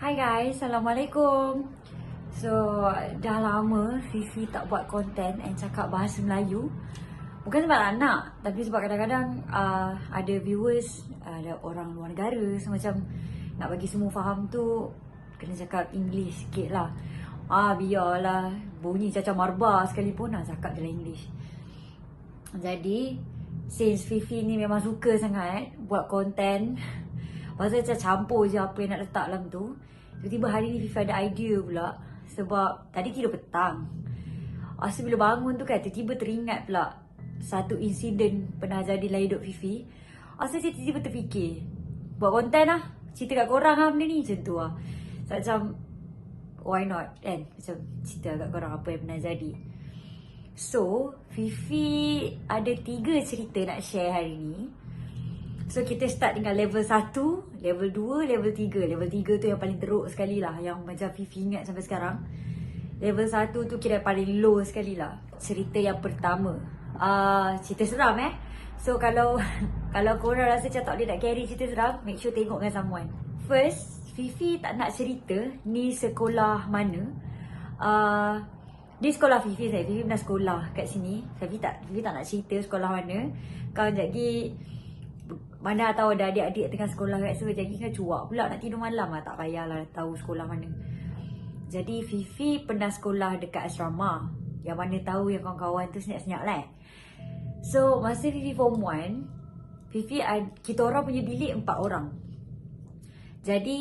Hai guys, Assalamualaikum. So, dah lama Fifi tak buat konten and cakap bahasa Melayu. Bukan sebab tak nak, tapi sebab kadang-kadang ada viewers, ada orang luar negara. So macam nak bagi semua faham tu, kena cakap English sikit lah. Biarlah bunyi caca marba sekalipun cakap dalam English. Jadi, since Fifi ni memang suka sangat buat konten, pasal macam campur je apa yang nak letak dalam tu. Tiba-tiba hari ni Fifi ada idea pula. Sebab tadi tidur petang. Asyik bila bangun tu kan, tiba-tiba teringat pula satu insiden pernah jadi dalam hidup Fifi. Asyik tiba-tiba terfikir, buat konten lah, cerita kat korang lah benda ni, macam tu lah. So, macam why not kan, macam cerita kat korang apa yang pernah jadi. So Fifi ada 3 cerita nak share hari ni. So kita start dengan level 1, level 2, level 3. Level 3 tu yang paling teruk sekali lah, yang macam Fifi ingat sampai sekarang. Level 1 tu kira paling low sekali lah. Cerita yang pertama, cerita seram So kalau kalau korang rasa macam tak boleh nak carry cerita seram, make sure tengok dengan someone. First, Fifi tak nak cerita ni sekolah mana. Di sekolah Fifi pernah sekolah kat sini. Fifi tak nak cerita sekolah mana. Kau jadi mana tahu ada adik-adik tengah sekolah kat situ, jadi kan cuak pula nak tidur malam lah. Tak payahlah tahu sekolah mana. Jadi Fifi pernah sekolah dekat asrama. Yang mana tahu yang kawan-kawan tu senyap-senyap lah. So masa Fifi form 1, kita orang punya bilik 4 orang. Jadi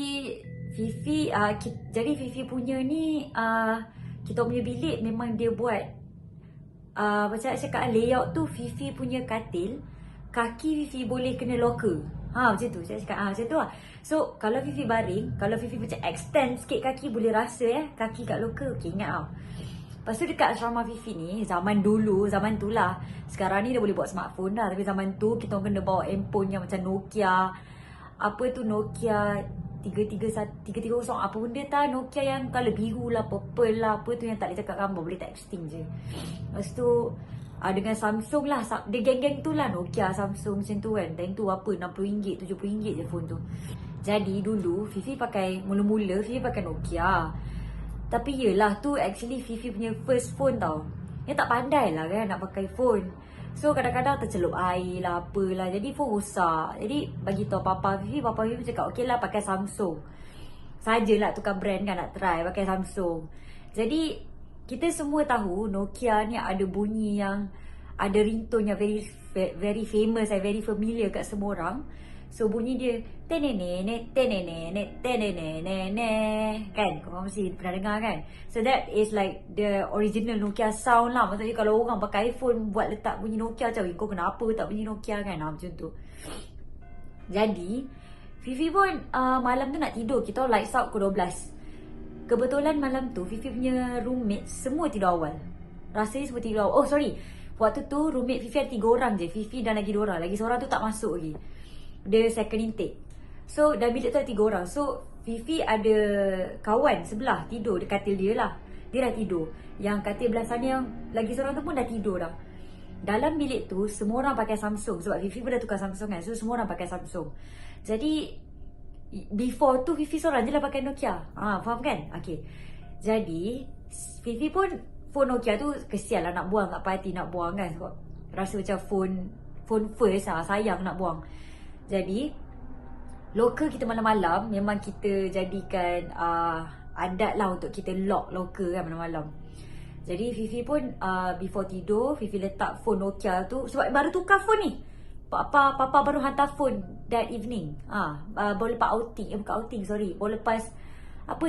Fifi punya ni kita punya bilik memang dia buat macam saya cakap layout tu. Fifi punya katil, kaki Fifi boleh kena locker. Macam tu saya cakap, macam tu lah. So kalau Fifi baring, kalau Fifi macam extend sikit kaki, boleh rasa kaki kat locker. Okay, ingat tau. Lepas tu dekat asrama Fifi ni, zaman tu lah. Sekarang ni dah boleh buat smartphone dah, tapi zaman tu kita kena bawa handphone yang macam Nokia. Apa tu Nokia 330 apa benda tak, Nokia yang colour biru lah, purple lah, apa tu yang tak boleh cakap gambar, boleh texting je. Lepas tu dengan Samsung lah, dia geng-geng tu lah, Nokia, Samsung macam tu kan. Time tu apa, RM60, RM70 je phone tu. Jadi dulu Fifi pakai, mula-mula Fifi pakai Nokia. Tapi yelah tu actually Fifi punya first phone tau. Dia tak pandai lah kan nak pakai phone. So kadang-kadang tercelup air lah, apalah, jadi phone rosak. Jadi bagi tahu Papa Fifi cakap okey lah pakai Samsung. Sajalah tukar brand kan, nak try pakai Samsung. Jadi kita semua tahu Nokia ni ada bunyi yang ada ringtone yang very famous and very familiar kat semua orang. So bunyi dia tenenenet kan, korang mesti pernah dengar kan. So that is like the original Nokia sound lah. Maksudnya kalau orang pakai iPhone buat letak bunyi Nokia macam, kau kenapa tak bunyi Nokia kan, macam tu. Jadi Fifi pun malam tu nak tidur, kita lights out pukul 12. Kebetulan malam tu Fifi punya roommate semua tidur awal. Rasanya semua tidur awal. Oh sorry, waktu tu roommate Fifi ada 3 orang je. Fifi dan lagi 2 orang. Lagi seorang tu tak masuk lagi, dia second intake. So dalam bilik tu ada 3 orang. So Fifi ada kawan sebelah tidur di katil dia lah. Dia dah tidur. Yang katil belah sana yang lagi seorang tu pun dah tidur dah. Dalam bilik tu semua orang pakai Samsung. Sebab Fifi pun dah tukar Samsung kan. So semua orang pakai Samsung. Jadi before tu Fifi seorang je lah pakai Nokia. Faham kan? Okay. Jadi Fifi pun phone Nokia tu kesian lah nak buang kat party, nak buang kan. Sebab rasa macam phone first lah, sayang nak buang. Jadi locker kita malam-malam memang kita jadikan adat lah untuk kita lock locker kan malam-malam. Jadi Fifi pun before tidur Fifi letak phone Nokia tu. Sebab baru tukar phone ni, Papa baru hantar phone that evening. Baru lepas outing, baru lepas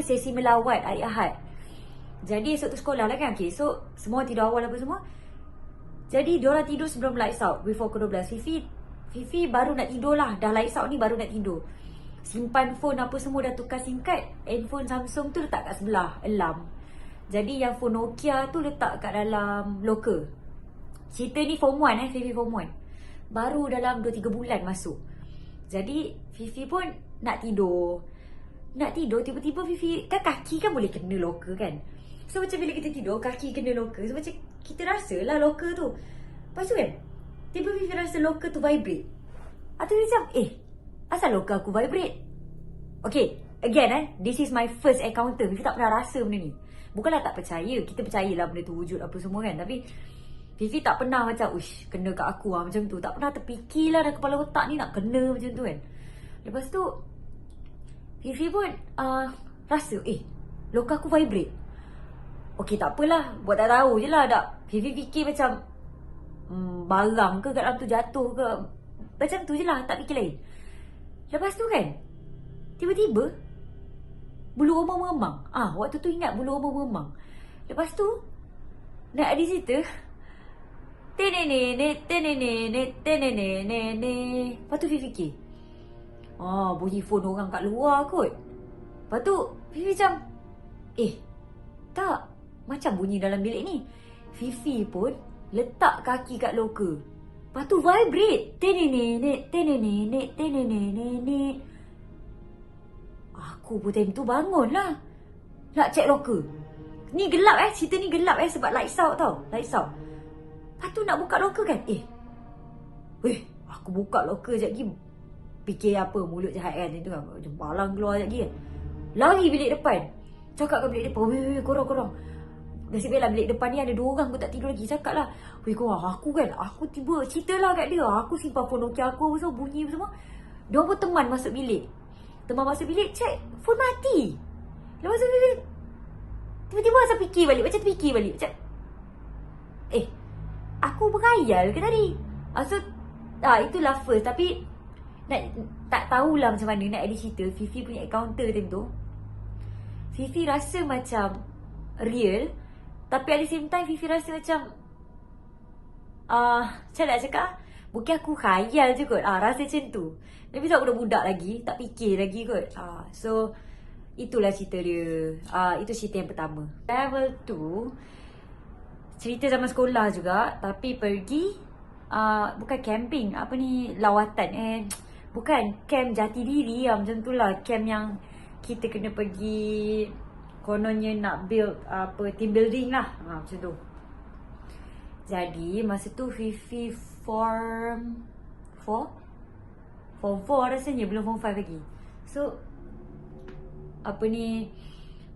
sesi melawat hari Ahad. Jadi esok tu sekolah lah kan. Okay, so semua tidur awal apa semua. Jadi diorang tidur sebelum lights out, before pukul 12. Fifi baru nak tidur lah, dah lights out ni baru nak tidur. Simpan phone apa semua, dah tukar SIM card. Handphone Samsung tu letak kat sebelah alarm. Jadi yang phone Nokia tu letak kat dalam locker. Cerita ni form 1 Fifi form 1. Baru dalam 2-3 bulan masuk. Jadi Fifi pun nak tidur, tiba-tiba Fifi kan kaki kan boleh kena locker kan. So macam bila kita tidur kaki kena locker, so macam kita rasa lah locker tu. Lepas tu kan tiba Fifi rasa locker tu vibrate. Atau dia macam asal locker aku vibrate. Okay, again this is my first encounter. Fifi tak pernah rasa benda ni. Bukanlah tak percaya, kita percayalah benda tu wujud apa semua kan. Tapi Fifi tak pernah macam, uish, kena kat aku lah macam tu. Tak pernah terfikirlah dalam kepala otak ni nak kena macam tu kan. Lepas tu Fifi pun rasa, loka aku vibrate. Okay, tak apalah, buat tak tahu je lah. Fifi fikir macam barang ke kat dalam tu jatuh ke, macam tu je lah, tak fikir lain. Lepas tu kan, tiba-tiba bulu roma meremang. Waktu tu ingat bulu roma meremang. Lepas tu nak di situ, tenenenet. Lepas tu Fifi fikir, bunyi phone orang kat luar kot. Lepas tu Fifi macam, tak, macam bunyi dalam bilik ni. Fifi pun letak kaki kat loker. Lepas tu vibrate, tenenenet. Aku pun time tu bangun lah, nak check loker. Ni gelap cerita ni gelap sebab lights out tau, lights out. Lepas tu nak buka loker kan, aku buka loker sekejap lagi. Fikir apa, mulut jahat kan, itu kan, balang keluar sekejap lagi kan. Lari bilik depan, cakap kat bilik depan, korang. Nasib baiklah bilik depan ni ada 2 orang, aku tak tidur lagi. Cakap lah, korang, aku tiba cerita lah kat dia. Aku simpan phone Nokia aku, so bunyi semua. Diorang pun teman masuk bilik, check, phone mati. Lepas tu tiba-tiba macam fikir balik, macam aku berkhayal ke tadi? So itulah first. Tapi tak tahulah macam mana nak edit cerita. Fifi punya encounter time tu, Fifi rasa macam real, tapi at the same time Fifi rasa macam macam nak cakap, mungkin aku khayal je kot. Rasa macam tu. Tapi sebab budak-budak lagi, tak fikir lagi kot. So itulah cerita dia. Itu cerita yang pertama. Level 2, cerita zaman sekolah juga, tapi pergi bukan camping, lawatan, bukan camp jati diri lah, macam tu lah. Camp yang kita kena pergi, kononnya nak build team building lah, macam tu. Jadi masa tu Fifi form 4 rasanya, belum form 5 lagi. So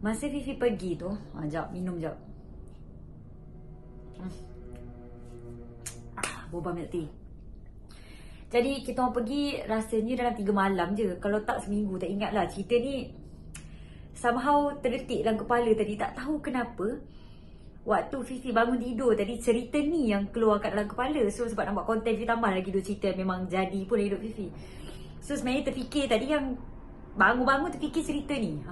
masa Fifi pergi tu, jap minum jap. Boba milk tea. Jadi kita orang pergi rasanya dalam 3 malam je, kalau tak seminggu, tak ingat lah. Cerita ni somehow terdetik dalam kepala tadi, tak tahu kenapa. Waktu Fifi bangun tidur tadi, cerita ni yang keluar kat dalam kepala. So sebab nak buat konten, Fifi tambah lagi 2 cerita, memang jadi pun hidup Fifi. So sebenarnya terfikir tadi, yang bangun-bangun terfikir cerita ni.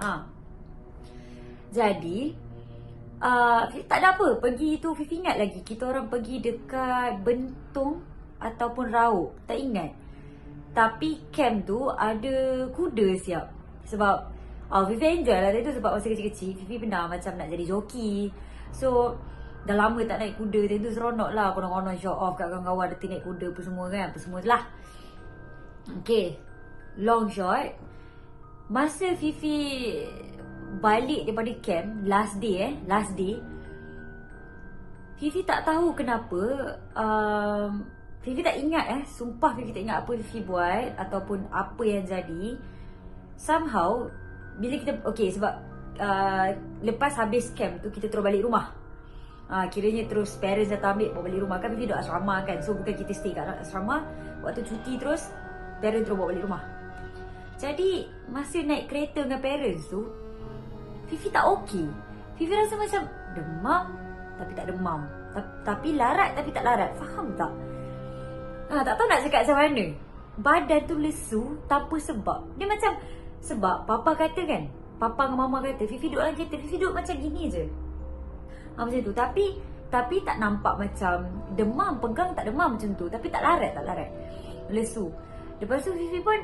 Jadi tak ada apa, pergi tu Fifi ingat lagi, kita orang pergi dekat Bentong ataupun Rauk, tak ingat. Tapi camp tu ada kuda siap. Sebab Fifi enjoy lah tu, sebab masa kecil-kecil Fifi pernah macam nak jadi joki. So dah lama tak naik kuda, tu seronok lah, konon-konon show off kat kawan-kawan ada naik kuda apa semua kan, apa semua lah. Okay, long short, masa Fifi balik daripada camp, last day, Fifi tak tahu kenapa, Fifi tak ingat sumpah Fifi tak ingat apa Fifi buat ataupun apa yang jadi. Somehow bila kita, sebab lepas habis camp tu kita terus balik rumah. Kiranya terus parents datang ambil, bawa balik rumah. Kan Fifi duduk asrama kan, so bukan kita stay kat asrama. Waktu cuti terus parents terus bawa balik rumah. Jadi masa naik kereta dengan parents tu, Fifi tak okey. Fifi rasa macam demam tapi tak demam, tapi larat tapi tak larat. Faham tak? Tak tahu nak cakap macam mana. Badan tu lesu tanpa sebab. Dia macam, sebab papa kata kan, papa dengan mama kata Fifi duduk dalam kereta, Fifi duduk macam gini je, macam tu. Tapi tak nampak macam demam, pegang tak demam macam tu, tapi tak larat, lesu. Lepas tu Fifi pun,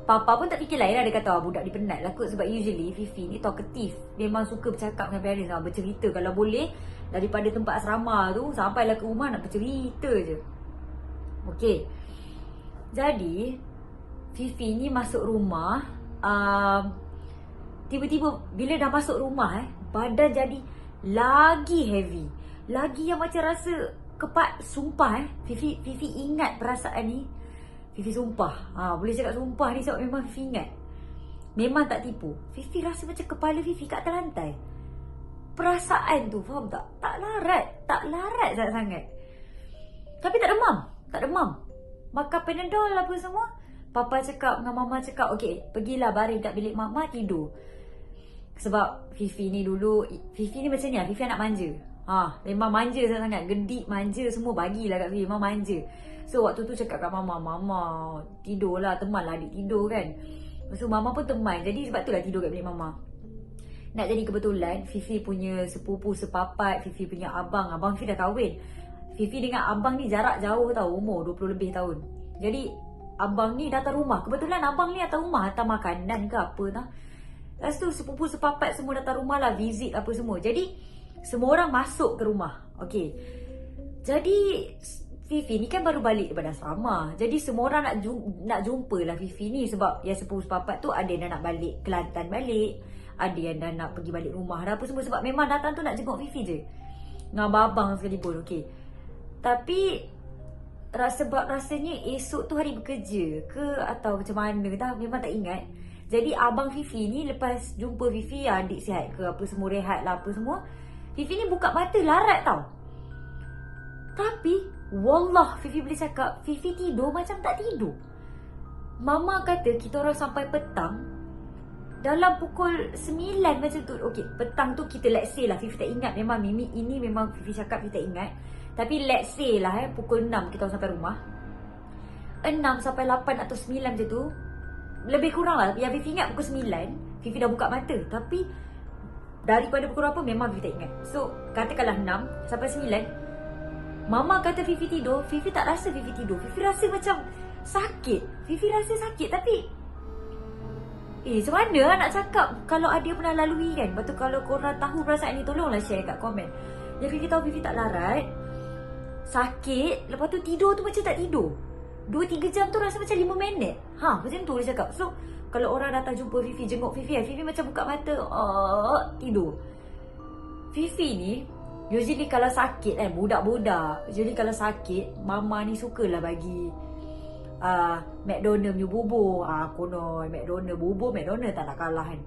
papa pun tak fikir lain lah. Dia kata budak ni penat lah kot. Sebab usually Fifi ni talkative, memang suka bercakap dengan parents lah, bercerita. Kalau boleh daripada tempat asrama tu sampailah ke rumah nak bercerita je. Okay, jadi Fifi ni masuk rumah, tiba-tiba bila dah masuk rumah badan jadi lagi heavy, lagi yang macam rasa sumpah Fifi ingat perasaan ni. Fifi sumpah, boleh cakap sumpah ni sebab memang Fifi ingat. Memang tak tipu. Fifi rasa macam kepala Fifi kat atas lantai. Perasaan tu, faham tak? Tak larat sangat-sangat. Tapi tak demam. Makan Panadol apa semua. Papa cakap dengan Mama cakap, okey, pergilah baring kat bilik Mama, tidur. Sebab Fifi ni dulu, Fifi ni macam ni lah, Fifi anak manja. Memang manja sangat, gedik, manja semua bagilah kat Fifi, memang manja. So waktu tu cakap kat Mama, Mama tidurlah, temanlah adik tidur kan. So Mama pun teman, jadi sebab tu lah tidur kat bilik Mama. Nak jadi kebetulan, Fifi punya sepupu sepapat, Fifi punya abang Fifi dah kahwin. Fifi dengan abang ni jarak jauh tau, umur 20 lebih tahun. Jadi abang ni datang rumah, kebetulan abang ni datang rumah, hantar makanan ke apa tau. Lepas tu sepupu sepapat semua datang rumah lah, visit apa semua. Jadi semua orang masuk ke rumah. Okay, jadi Fifi ni kan baru balik daripada asrama. Jadi semua orang nak jumpa lah Fifi ni. Sebab yang sepupu sepapat tu ada yang dah nak balik Kelantan balik, ada yang dah nak pergi balik rumah dah apa semua. Sebab memang datang tu nak jenguk Fifi je, dengan abang sekalipun. Okay, tapi rasanya esok tu hari bekerja ke atau macam mana dah, memang tak ingat. Jadi abang Fifi ni lepas jumpa Fifi, adik sihat ke apa semua, rehat lah apa semua, Fifi ni buka mata larat tau. Tapi wallah Fifi boleh cakap, Fifi tidur macam tak tidur. Mama kata kita orang sampai petang, dalam pukul 9 macam tu. Okay, petang tu kita let's say lah, Fifi tak ingat, memang Mimi ini memang Fifi cakap Fifi tak ingat. Tapi let's say lah pukul 6 kita orang sampai rumah, 6 sampai 8 atau 9 macam tu, lebih kurang lah. Yang Fifi ingat pukul 9 Fifi dah buka mata. Tapi daripada pukul apa memang Fifi tak ingat. So katakanlah 6 sampai 9, Mama kata Fifi tidur, Fifi tak rasa Fifi tidur. Fifi rasa macam sakit. Fifi rasa sakit tapi macam mana lah nak cakap kalau ada pernah lalui kan. Lepas tu kalau korang tahu perasaan ni, tolonglah share kat komen. Yang Fifi tahu, Fifi tak larat, sakit, lepas tu tidur tu macam tak tidur. 2-3 jam tu rasa macam 5 minit. Macam tu dia cakap. So kalau orang datang jumpa Fifi, jenguk Fifi, Fifi macam buka mata, tidur. Fifi ni usually kalau sakit budak-budak, usually kalau sakit, Mama ni sukalah bagi McDonald punya bubur. Konon McDonald bubur, McDonald tak nak kalah kan.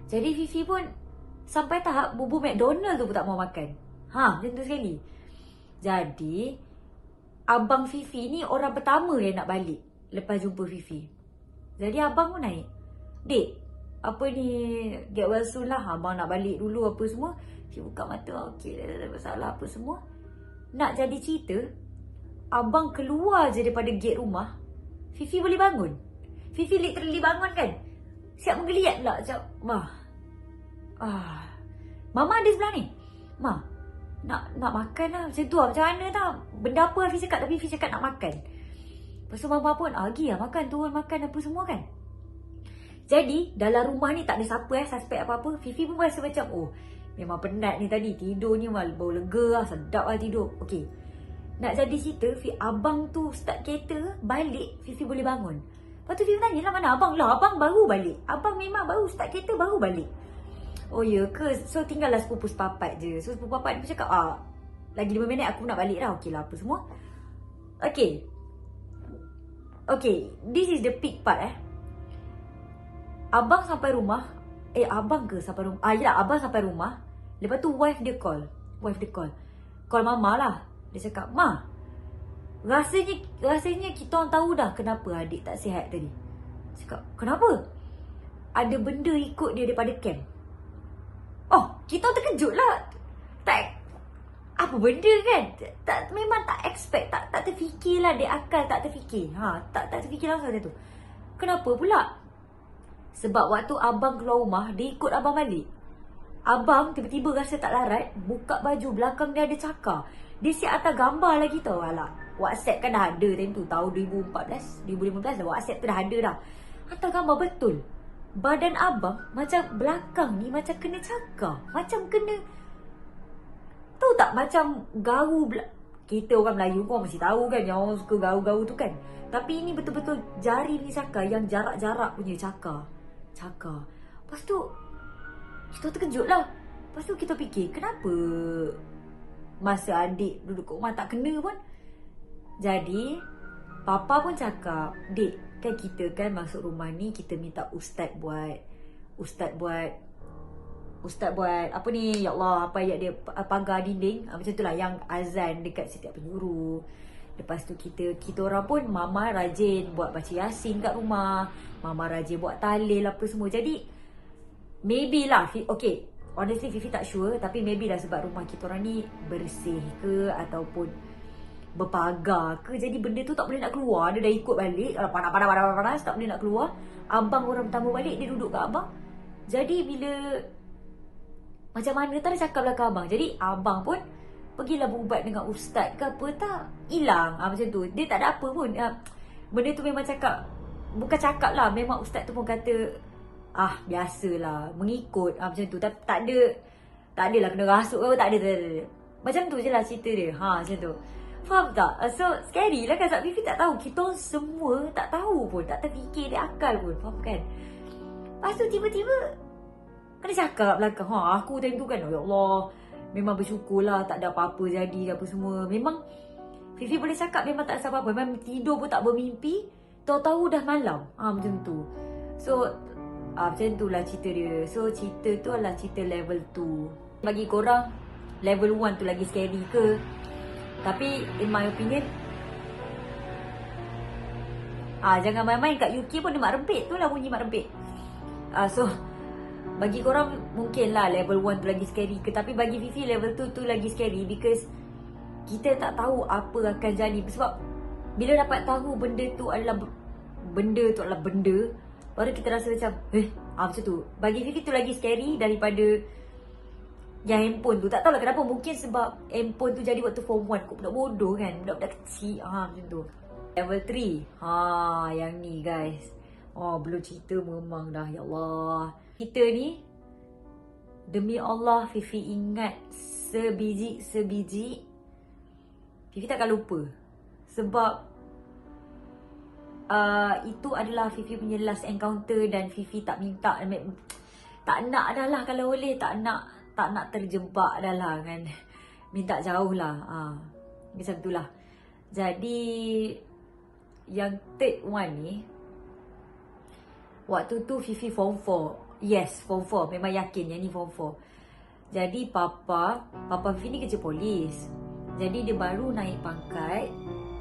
Jadi Fifi pun sampai tahap bubur McDonald tu pun tak mau makan. Macam tu sekali. Jadi abang Fifi ni orang pertama yang nak balik lepas jumpa Fifi. Jadi abang pun naik, "Dek, apa ni, get well soon lah, abang nak balik dulu apa semua." Fifi buka mata, okey, tak ada masalah apa semua. Nak jadi cerita, abang keluar je daripada gate rumah, Fifi boleh bangun. Fifi literally bangun kan, siap menggeliat pula macam, Mama ada sebelah ni, Ma, nak makan lah. Macam tu lah, macam mana tau, benda apa Fifi cakap, tapi Fifi cakap nak makan. Lepas tu Mama pun, pergi lah makan, turun makan apa semua kan. Jadi dalam rumah ni tak ada siapa suspek apa-apa. Fifi pun rasa macam, memang penat ni tadi, tidur ni bau lega lah, sedap lah tidur. Okay, nak jadi cerita, abang tu start kereta balik, Fifi boleh bangun. Lepas tu Fifi tanya lah, mana abang? Lah abang baru balik, abang memang baru start kereta baru balik. Oh ya ke? So tinggallah sepupu sepapat je. So sepupu sepapat ni cakap, lagi 5 minit aku nak balik dah. Okey lah apa semua. Okay, this is the peak part Abang sampai rumah, abang ke sampai rumah? Yelah, abang sampai rumah. Lepas tu wife dia call. Call Mama lah. Dia cakap, "Ma, rasanya kita orang tahu dah kenapa adik tak sihat tadi." Cakap, "Kenapa?" "Ada benda ikut dia daripada camp." Kita terkejut lah. Tak, apa benda kan? Memang tak expect, tak terfikir lah, dia akal tak terfikir. Tak terfikir langsung macam tu. Kenapa pula? Sebab waktu abang keluar rumah, dia ikut abang balik. Abang tiba-tiba rasa tak larat, buka baju, belakang dia ada cakar. Dia siap hantar gambar lagi tau. WhatsApp kan dah ada time tu, tahun 2014, 2015 dah, WhatsApp tu dah ada dah. Hantar gambar betul. Badan abang macam belakang ni macam kena cakar. Macam kena, tahu tak, macam garu. Kita orang Melayu pun mesti tahu kan, yang orang suka garu-garu tu kan. Tapi ini betul-betul jari ni cakar, yang jarak-jarak punya cakar. Lepas tu kita terkejut lah. Lepas tu kita fikir, kenapa masa adik duduk kat rumah tak kena pun. Jadi Papa pun cakap, "Dek, kan kita kan masuk rumah ni, kita minta Ustaz buat apa ni, ya Allah, apa ayat dia, pagar dinding, macam tu lah, yang azan dekat setiap penjuru. Lepas tu kita orang pun, Mama rajin buat baca Yasin kat rumah, Mama rajin buat tahlil apa semua. Jadi maybe lah, okay, honestly Fifi tak sure, tapi maybe lah sebab rumah kita orang ni bersih ke ataupun berpagar ke, jadi benda tu tak boleh nak keluar. Dia dah ikut balik, panas tak boleh nak keluar. Abang orang pertama balik, dia duduk kat abang. Jadi bila macam mana tak ada cakap belakang abang. Jadi abang pun pergilah berubat dengan ustaz ke apa, tak hilang. Macam tu. Dia tak ada apa pun. Benda tu memang cakap, bukan cakap lah, memang ustaz tu pun kata, biasalah, mengikut. Macam tu. Tak adalah kena rasuk ke, tak ada. Macam tu je lah cerita dia. Macam tu. Faham tak? So scary lah kan, sebab Fifi tak tahu. Kita semua tak tahu pun, tak terfikir dia akal pun. Faham kan? Lepas tu tiba-tiba kena cakap belakang. Aku time tu kan, ya Allah, memang bersyukurlah tak ada apa-apa jadi apa semua. Memang Fifi boleh cakap memang tak rasa apa-apa. Memang tidur pun tak bermimpi. Tahu-tahu dah malam. Macam tu. So macam tu lah cerita dia. So cerita tu adalah cerita level 2. Bagi korang, level 1 tu lagi scary ke? Tapi in my opinion, jangan main-main. Kat UK pun ada mak rempit. Tu lah bunyi mak rempit. So bagi korang mungkin lah level 1 tu lagi scary ke, tapi bagi Fifi level 2 tu lagi scary, because kita tak tahu apa akan jadi. Sebab bila dapat tahu benda tu adalah benda, baru kita rasa macam macam tu. Bagi Fifi tu lagi scary daripada yang handphone tu. Tak tahulah kenapa, mungkin sebab handphone tu jadi waktu form 1 kot, budak bodoh kan, budak-budak kecil. Macam tu. Level 3, yang ni guys, belum cerita memang dah, ya Allah. Kita ni, demi Allah, Fifi ingat sebiji Fifi takkan lupa. Sebab itu adalah Fifi punya last encounter, dan Fifi tak nak dah lah, kalau boleh tak nak terjebak dah lah kan. Minta jauh lah. Macam tu lah. Jadi yang third one ni, waktu tu Fifi form 4. Yes, form 4. Memang yakin yang ni form 4. Jadi Papa Fifi ni kerja polis. Jadi dia baru naik pangkat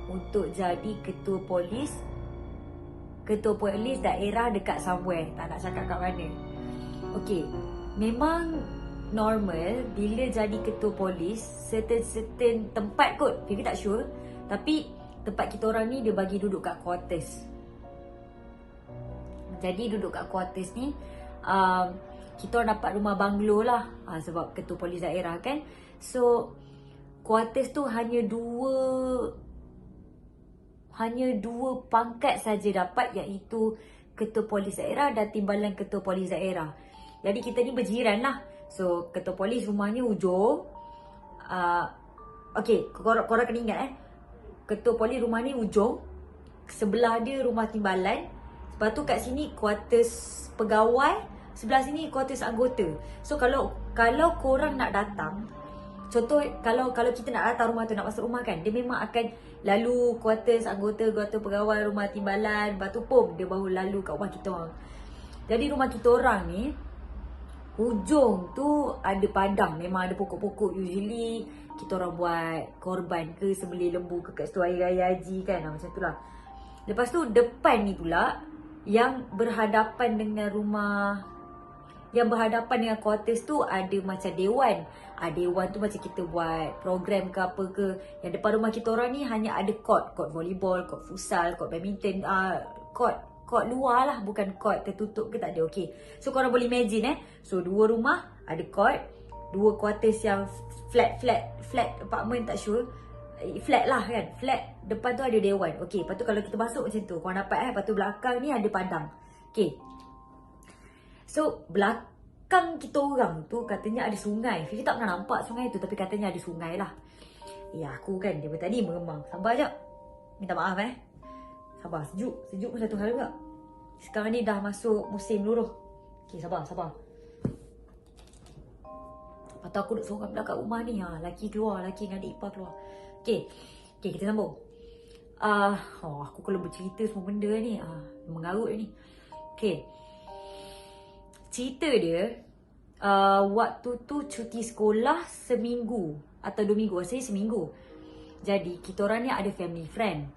untuk jadi ketua polis daerah dekat somewhere. Tak nak cakap kat mana. Okay, memang normal bila jadi ketua polis, certain tempat kot, Fifi tak sure, tapi tempat kita orang ni dia bagi duduk kat quarters. Jadi duduk kat quarters ni, kita orang dapat rumah banglo lah, sebab ketua polis daerah kan. So quarters tu hanya dua pangkat saja dapat, iaitu ketua polis daerah dan timbalan ketua polis daerah. Jadi kita ni berjiran lah. So ketua polis rumahnya ujung. Okay, korang kena ingat ketua polis rumah ni ujung, sebelah dia rumah timbalan. Lepas tu kat sini quarters pegawai, sebelah sini quarters anggota. So kalau korang nak datang, contoh kalau kita nak datang rumah tu, nak masuk rumah kan, dia memang akan lalu quarters anggota pegawai, rumah timbalan, lepas tu dia baru lalu kat rumah kita orang. Jadi rumah kita orang ni, hujung tu ada padang, memang ada pokok-pokok. Usually kita orang buat korban ke, sembelih lembu ke kat situ, air raya haji kan, macam tu lah. Lepas tu depan ni pula, yang berhadapan dengan quarters tu, ada macam dewan. Dewan tu macam kita buat program ke apa ke. Yang depan rumah kita orang ni hanya ada court volleyball, court futsal, court badminton, court luar lah, bukan court tertutup ke, tak ada. Okay, so korang boleh imagine so dua rumah ada court, dua quarters yang flat apartment, tak sure, flat lah kan, flat. Depan tu ada dewan. Okay, lepas tu kalau kita masuk macam tu, korang dapat lepas tu belakang ni ada padang. Okay, so belakang kita orang tu katanya ada sungai. Fifi tak pernah nampak sungai tu, tapi katanya ada sungai lah. Aku kan daripada tadi meremang. Sabar jap, minta maaf sabar, sejuk pun satu hal juga. Sekarang ni dah masuk musim luruh. Okay, sabar. Lepas tu aku duduk seorang belakang rumah ni. Laki dengan adik ipar keluar. Okay, kita sambung. Aku kalau bercerita semua benda ni mengarut ni. Okay, cerita dia waktu tu cuti sekolah seminggu atau 2 minggu, saya seminggu. Jadi kita orang ni ada family friend.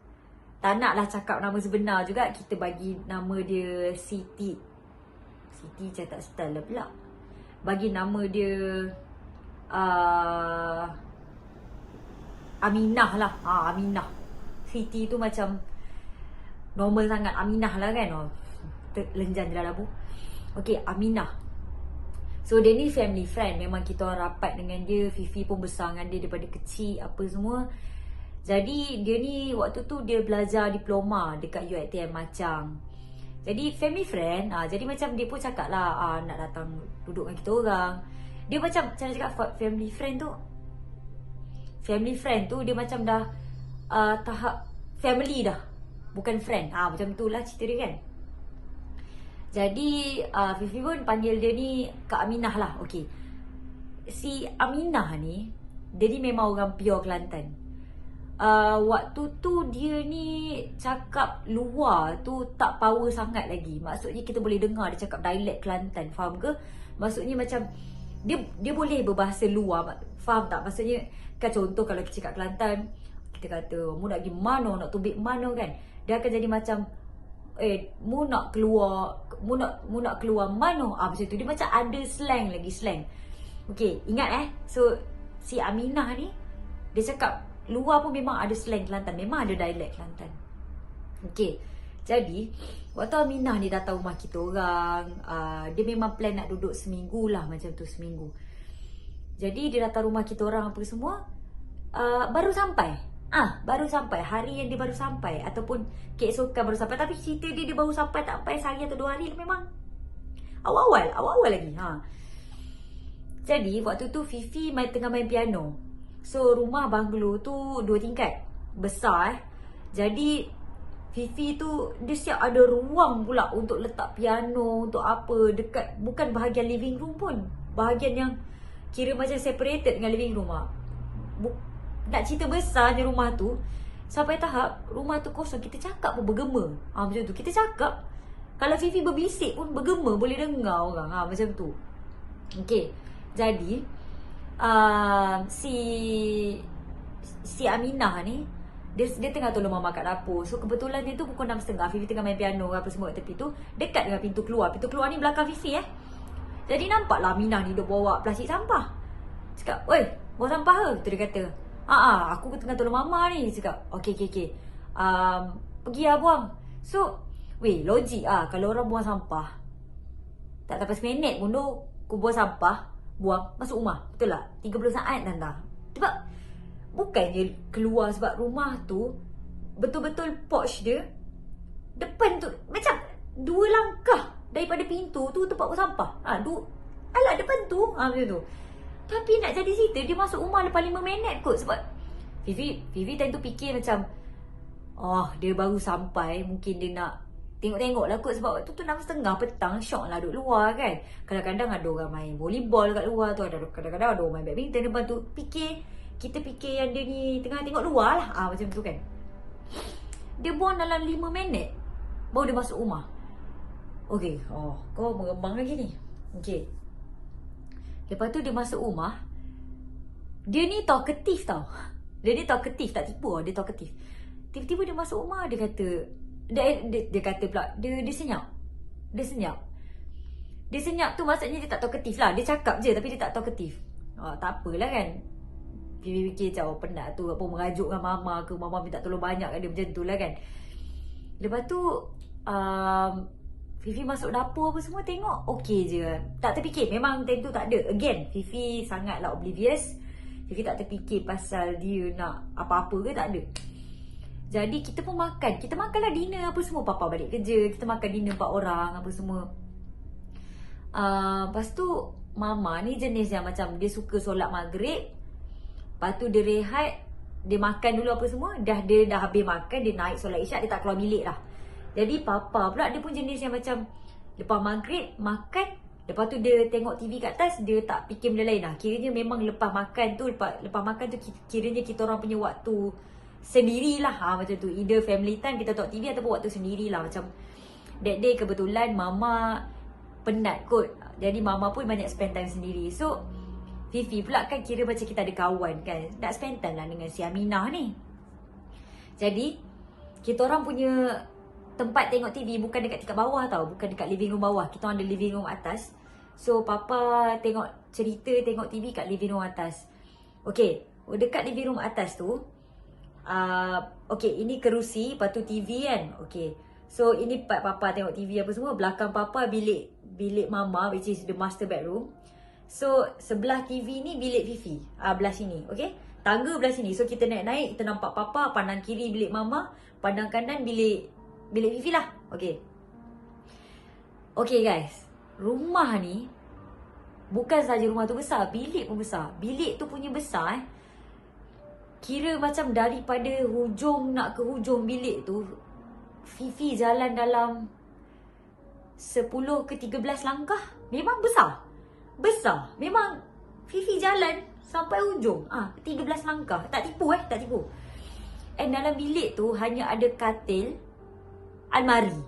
Tak naklah cakap nama sebenar juga, kita bagi nama dia Siti. Siti cakap style lah pula. Bagi nama dia Aminah lah. Aminah. Siti tu macam normal sangat. Aminah lah kan. Lenjan je lah labu. Okay, Aminah. So dia ni family friend. Memang kita orang rapat dengan dia. Fifi pun besar dengan dia daripada kecil apa semua. Jadi dia ni waktu tu dia belajar diploma dekat UiTM Machang. Jadi family friend. Jadi macam dia pun cakap lah nak datang duduk dengan kita orang. Dia macam cara cakap family friend tu. Family friend tu dia macam dah tahap family dah. Bukan friend. Macam tu lah cerita dia kan. Jadi Fifi pun panggil dia ni Kak Aminah lah. Okay, si Aminah ni dia ni memang orang pure Kelantan. Waktu tu dia ni cakap luar tu tak power sangat lagi. Maksudnya kita boleh dengar dia cakap dialek Kelantan. Faham ke? Maksudnya macam dia boleh berbahasa luar. Faham tak? Maksudnya kan contoh kalau kita cakap Kelantan, kita kata mu nak pergi mana, nak tubik mana kan, dia akan jadi macam mu nak keluar mana. Macam tu. Dia macam ada slang lagi, slang. Okay, ingat so si Aminah ni dia cakap luar pun memang ada slang Kelantan, memang ada dialek Kelantan. Okay, jadi waktu Aminah ni datang rumah kita orang, dia memang plan nak duduk seminggu lah, macam tu, seminggu. Jadi dia datang rumah kita orang apa semua, baru sampai. Baru sampai, hari yang dia baru sampai ataupun keesokan baru sampai. Tapi cerita dia baru sampai tak sampai sehari atau 2 hari, memang awal-awal lagi. Jadi waktu tu Fifi tengah main piano. So rumah banglo tu 2 tingkat, besar Jadi Fifi tu dia siap ada ruang pula untuk letak piano, untuk apa, dekat bukan bahagian living room pun, bahagian yang kira macam separated dengan living room. Nak cerita besarnya rumah tu, sampai tahap rumah tu kosong, kita cakap pun bergema. Macam tu. Kita cakap, kalau Fifi berbisik pun bergema, boleh dengar orang. Macam tu. Okay, jadi si Aminah ni dia tengah tolong mama kat dapur. So kebetulan dia tu pukul 6.30, Fifi tengah main piano apa semua kat tepi tu, dekat dengan pintu keluar. Pintu keluar ni belakang Fifi Jadi nampaklah Aminah ni dia bawa plastik sampah. Cakap, "Oi, bawa sampah ke?" Tu dia kata. Aku tengah tolong mama ni." Cakap, Okay. Pergi lah buang. So, logik kalau orang buang sampah, tak sampai seminit pun tu, aku buang sampah, buang, masuk rumah. Betul tak? 30 saat tanda. Sebab bukannya keluar, sebab rumah tu betul-betul porch dia depan tu macam 2 langkah daripada pintu tu tempat buang sampah. Alah depan tu. Macam tu. Tapi nak jadi cerita, dia masuk rumah lepas 5 minit kot. Sebab Fifi time tu fikir macam, dia baru sampai, mungkin dia nak tengok-tengok lah kot. Sebab waktu tu 6.30 petang, syok lah duduk luar kan. Kadang-kadang ada orang main volleyball kat luar tu, kadang-kadang ada orang main badminton. Lepas tu kita fikir yang dia ni tengah tengok luar lah. Macam tu kan. Dia buang dalam 5 minit baru dia masuk rumah. Okay, kau mengembang lagi ni. Okay, lepas tu dia masuk rumah. Dia ni talkative tau. Dia ni talkative, tak tipu dia talkative. Tiba-tiba dia masuk rumah, dia kata, dia kata pula, dia senyap. Dia senyap. Dia senyap tu maksudnya dia tak talkative lah. Dia cakap je tapi dia tak talkative. Tak apalah kan. Fikir macam penat tu, apa merajuk dengan mama ke, mama minta tolong banyak kat dia, macam tu lah kan. Lepas tu Fifi masuk dapur apa semua, tengok okey je. Tak terfikir, memang time tu tak ada. Again, Fifi sangatlah oblivious. Fifi tak terfikir pasal dia nak apa-apa ke, tak ada. Jadi kita pun makan. Kita makanlah dinner apa semua. Papa balik kerja, kita makan dinner 4 orang apa semua. Lepas tu mama ni jenis yang macam dia suka solat maghrib, lepas tu dia rehat, dia makan dulu apa semua. Dia dah habis makan, dia naik solat isyak, dia tak keluar bilik lah. Jadi papa pula dia pun jenis yang macam lepas maghrib makan, lepas tu dia tengok TV kat atas, dia tak fikir benda lain lah. Kiranya memang lepas makan tu, lepas makan tu kiranya kita orang punya waktu sendirilah. Macam tu. Either family time kita tengok TV ataupun waktu sendirilah. Macam that day kebetulan mama penat kot. Jadi mama pun banyak spend time sendiri. So Fifi pula kan kira macam kita ada kawan kan. Nak spend time lah dengan si Aminah ni. Jadi kita orang punya tempat tengok TV bukan dekat tingkat bawah tau. Bukan dekat living room bawah. Kita orang ada living room atas. So papa tengok cerita, tengok TV kat living room atas. Okay, dekat living room atas tu okay, ini kerusi, lepas tu TV kan. Okay, so ini part papa tengok TV apa semua. Belakang papa bilik mama, which is the master bedroom. So sebelah TV ni bilik Fifi, belah sini. Okay, tangga belah sini. So kita naik-naik, kita nampak papa. Pandang kiri bilik mama, pandang kanan bilik Fifi lah. Okay, okay guys, rumah ni bukan saja rumah tu besar, bilik pun besar. Bilik tu punya besar kira macam daripada hujung nak ke hujung bilik tu, Fifi jalan dalam 10 ke 13 langkah. Memang besar. Besar. Memang Fifi jalan sampai hujung. 13 langkah. Tak tipu tak tipu. And dalam bilik tu hanya ada katil, almari.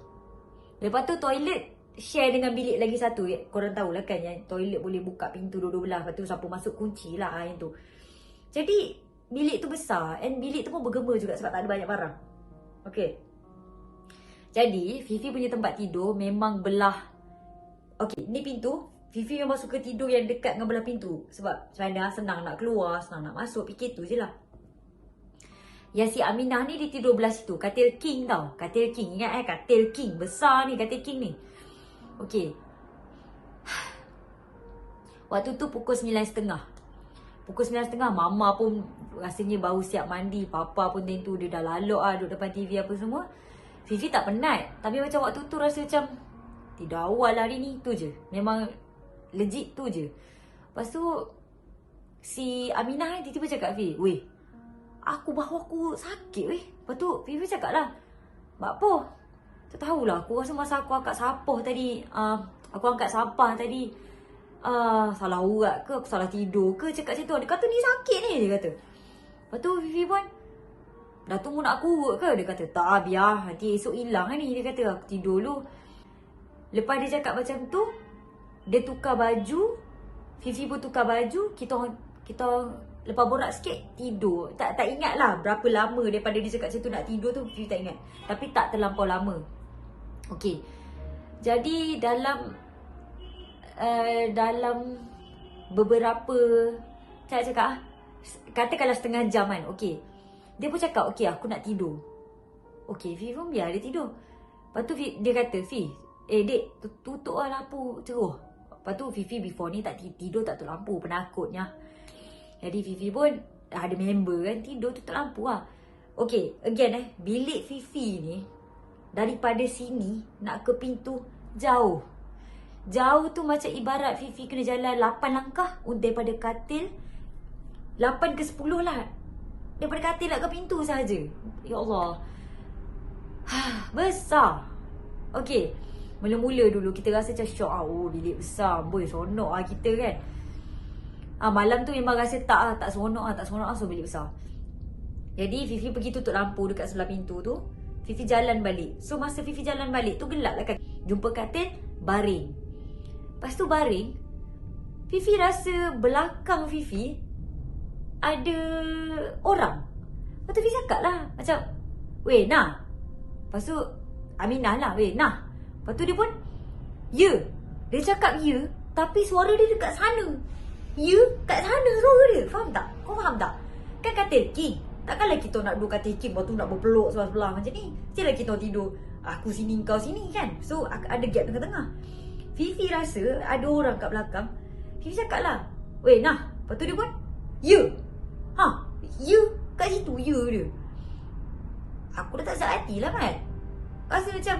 Lepas tu toilet share dengan bilik lagi satu. Korang tahulah kan yang toilet boleh buka pintu dua-dua belah. Lepas tu siapa masuk kunci lah yang tu. Jadi bilik tu besar. And bilik tu pun bergema juga sebab tak ada banyak barang. Okay. Jadi Fifi punya tempat tidur memang belah. Okay, ni pintu. Fifi memang suka tidur yang dekat dengan belah pintu. Sebab macam mana senang nak keluar, senang nak masuk. Fikir tu je lah. Yang si Aminah ni dia tidur belah situ. Katil king tau. Katil king. Ingat katil king. Besar ni katil king ni. Okay. Waktu tu pukul 9.30. Pukul 9.30 mama pun rasanya baru siap mandi. Papa pun tentu dia dah lalok duduk depan TV apa semua. Fifi tak penat. Tapi macam waktu tu rasa macam tidak awal hari ni. Tu je. Memang legit tu je. Lepas tu si Aminah ni tiba-tiba cakap Fifi, weh, bahu aku sakit weh. Lepas tu Fifi cakap lah, mak apa? Tak tahulah, aku rasa masa aku angkat sampah tadi, salah urat ke, aku salah tidur ke, cakap macam tu. Dia kata ni sakit ni, dia kata. Lepas tu Fifi pun, dah tunggu nak aku urut ke? Dia kata, tak biar, nanti esok hilang ni. Dia kata, aku tidur dulu. Lepas dia cakap macam tu, dia tukar baju, Fifi pun tukar baju, kita lepas borak sikit, tidur. Tak ingat lah berapa lama daripada dia cakap macam tu nak tidur tu, Fifi tak ingat. Tapi tak terlampau lama. Okay. Jadi dalam beberapa, cakap katakanlah setengah jam kan. Okay. Dia pun cakap, okay aku nak tidur. Okay, Fifi pun biar dia tidur. Lepas tu dia kata, Fi, dek, tutup lah lampu ceruh. Lepas tu Fifi before ni tak tidur tak tutup lampu, penakutnya. Jadi Fifi pun ada member kan, tidur tutup lampu lah. Okay, again bilik Fifi ni daripada sini nak ke pintu jauh. Jauh tu macam ibarat Fifi kena jalan 8 langkah daripada katil. 8 ke 10 lah. Daripada katil nak ke pintu sahaja. Ya Allah. Besar. Okay. Mula-mula dulu kita rasa macam syok. Oh, bilik besar. Boy, seronok lah kita kan. Malam tu memang rasa tak seronok lah. So bilik besar. Jadi Fifi pergi tutup lampu dekat sebelah pintu tu. Fifi jalan balik. So masa Fifi jalan balik tu gelap lah kan. Jumpa katil, baring. Lepas tu baring, Fifi rasa belakang Fifi ada orang. Lepas tu Fifi cakap lah macam, weh nah. Lepas tu Aminah lah, weh nah. Lepas tu dia pun, ya. Dia cakap ya, tapi suara dia dekat sana. Ya, kat sana suara dia. Faham tak? Kau faham tak? Kan katil king. Takkanlah kita nak duduk katil king, lepas tu nak berpeluk sebelah-sebelah macam ni. Mestilah kita tidur, aku sini, kau sini kan. So ada gap tengah-tengah. Fifi rasa ada orang kat belakang. Fifi cakap lah, weh nah. Lepas tu dia pun, ya. Ya, kat situ ya dia. Aku dah tak sakit hati lah kan. Rasa macam,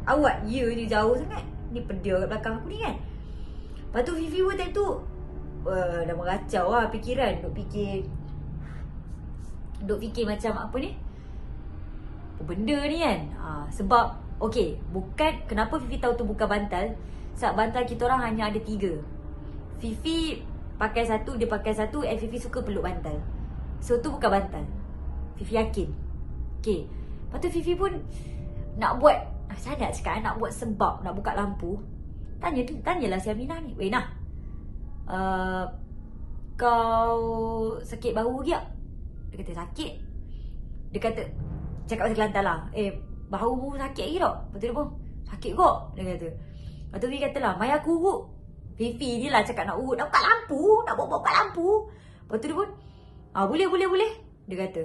awak ya je jauh sangat. Ni pedia kat belakang aku ni kan. Lepas tu Fifi pun time tu dah meracau lah fikiran. Duk fikir macam apa ni, apa benda ni kan. Sebab okay, bukan kenapa Fifi tahu tu bukan bantal. Sebab bantal kita orang hanya ada 3. Fifi pakai satu, dia pakai satu, and Fifi suka peluk bantal. So tu bukan bantal. Fifi yakin. Okay. Lepas tu Fifi pun nak buat, macam mana nak cakap, nak buat sebab nak buka lampu. Tanyalah si Aminah ni, weh nah, kau sakit bahu lagi tak? Dia kata sakit. Dia kata, cakap bahasa Kelantan lah, bahu sakit lagi tak? Lepas tu dia pun, sakit kok, dia kata. Lepas tu Fifi kata lah, mai aku urut. Fifi ni lah cakap nak urut, nak buka lampu, nak buka lampu. Lepas tu dia pun, boleh. Dia kata.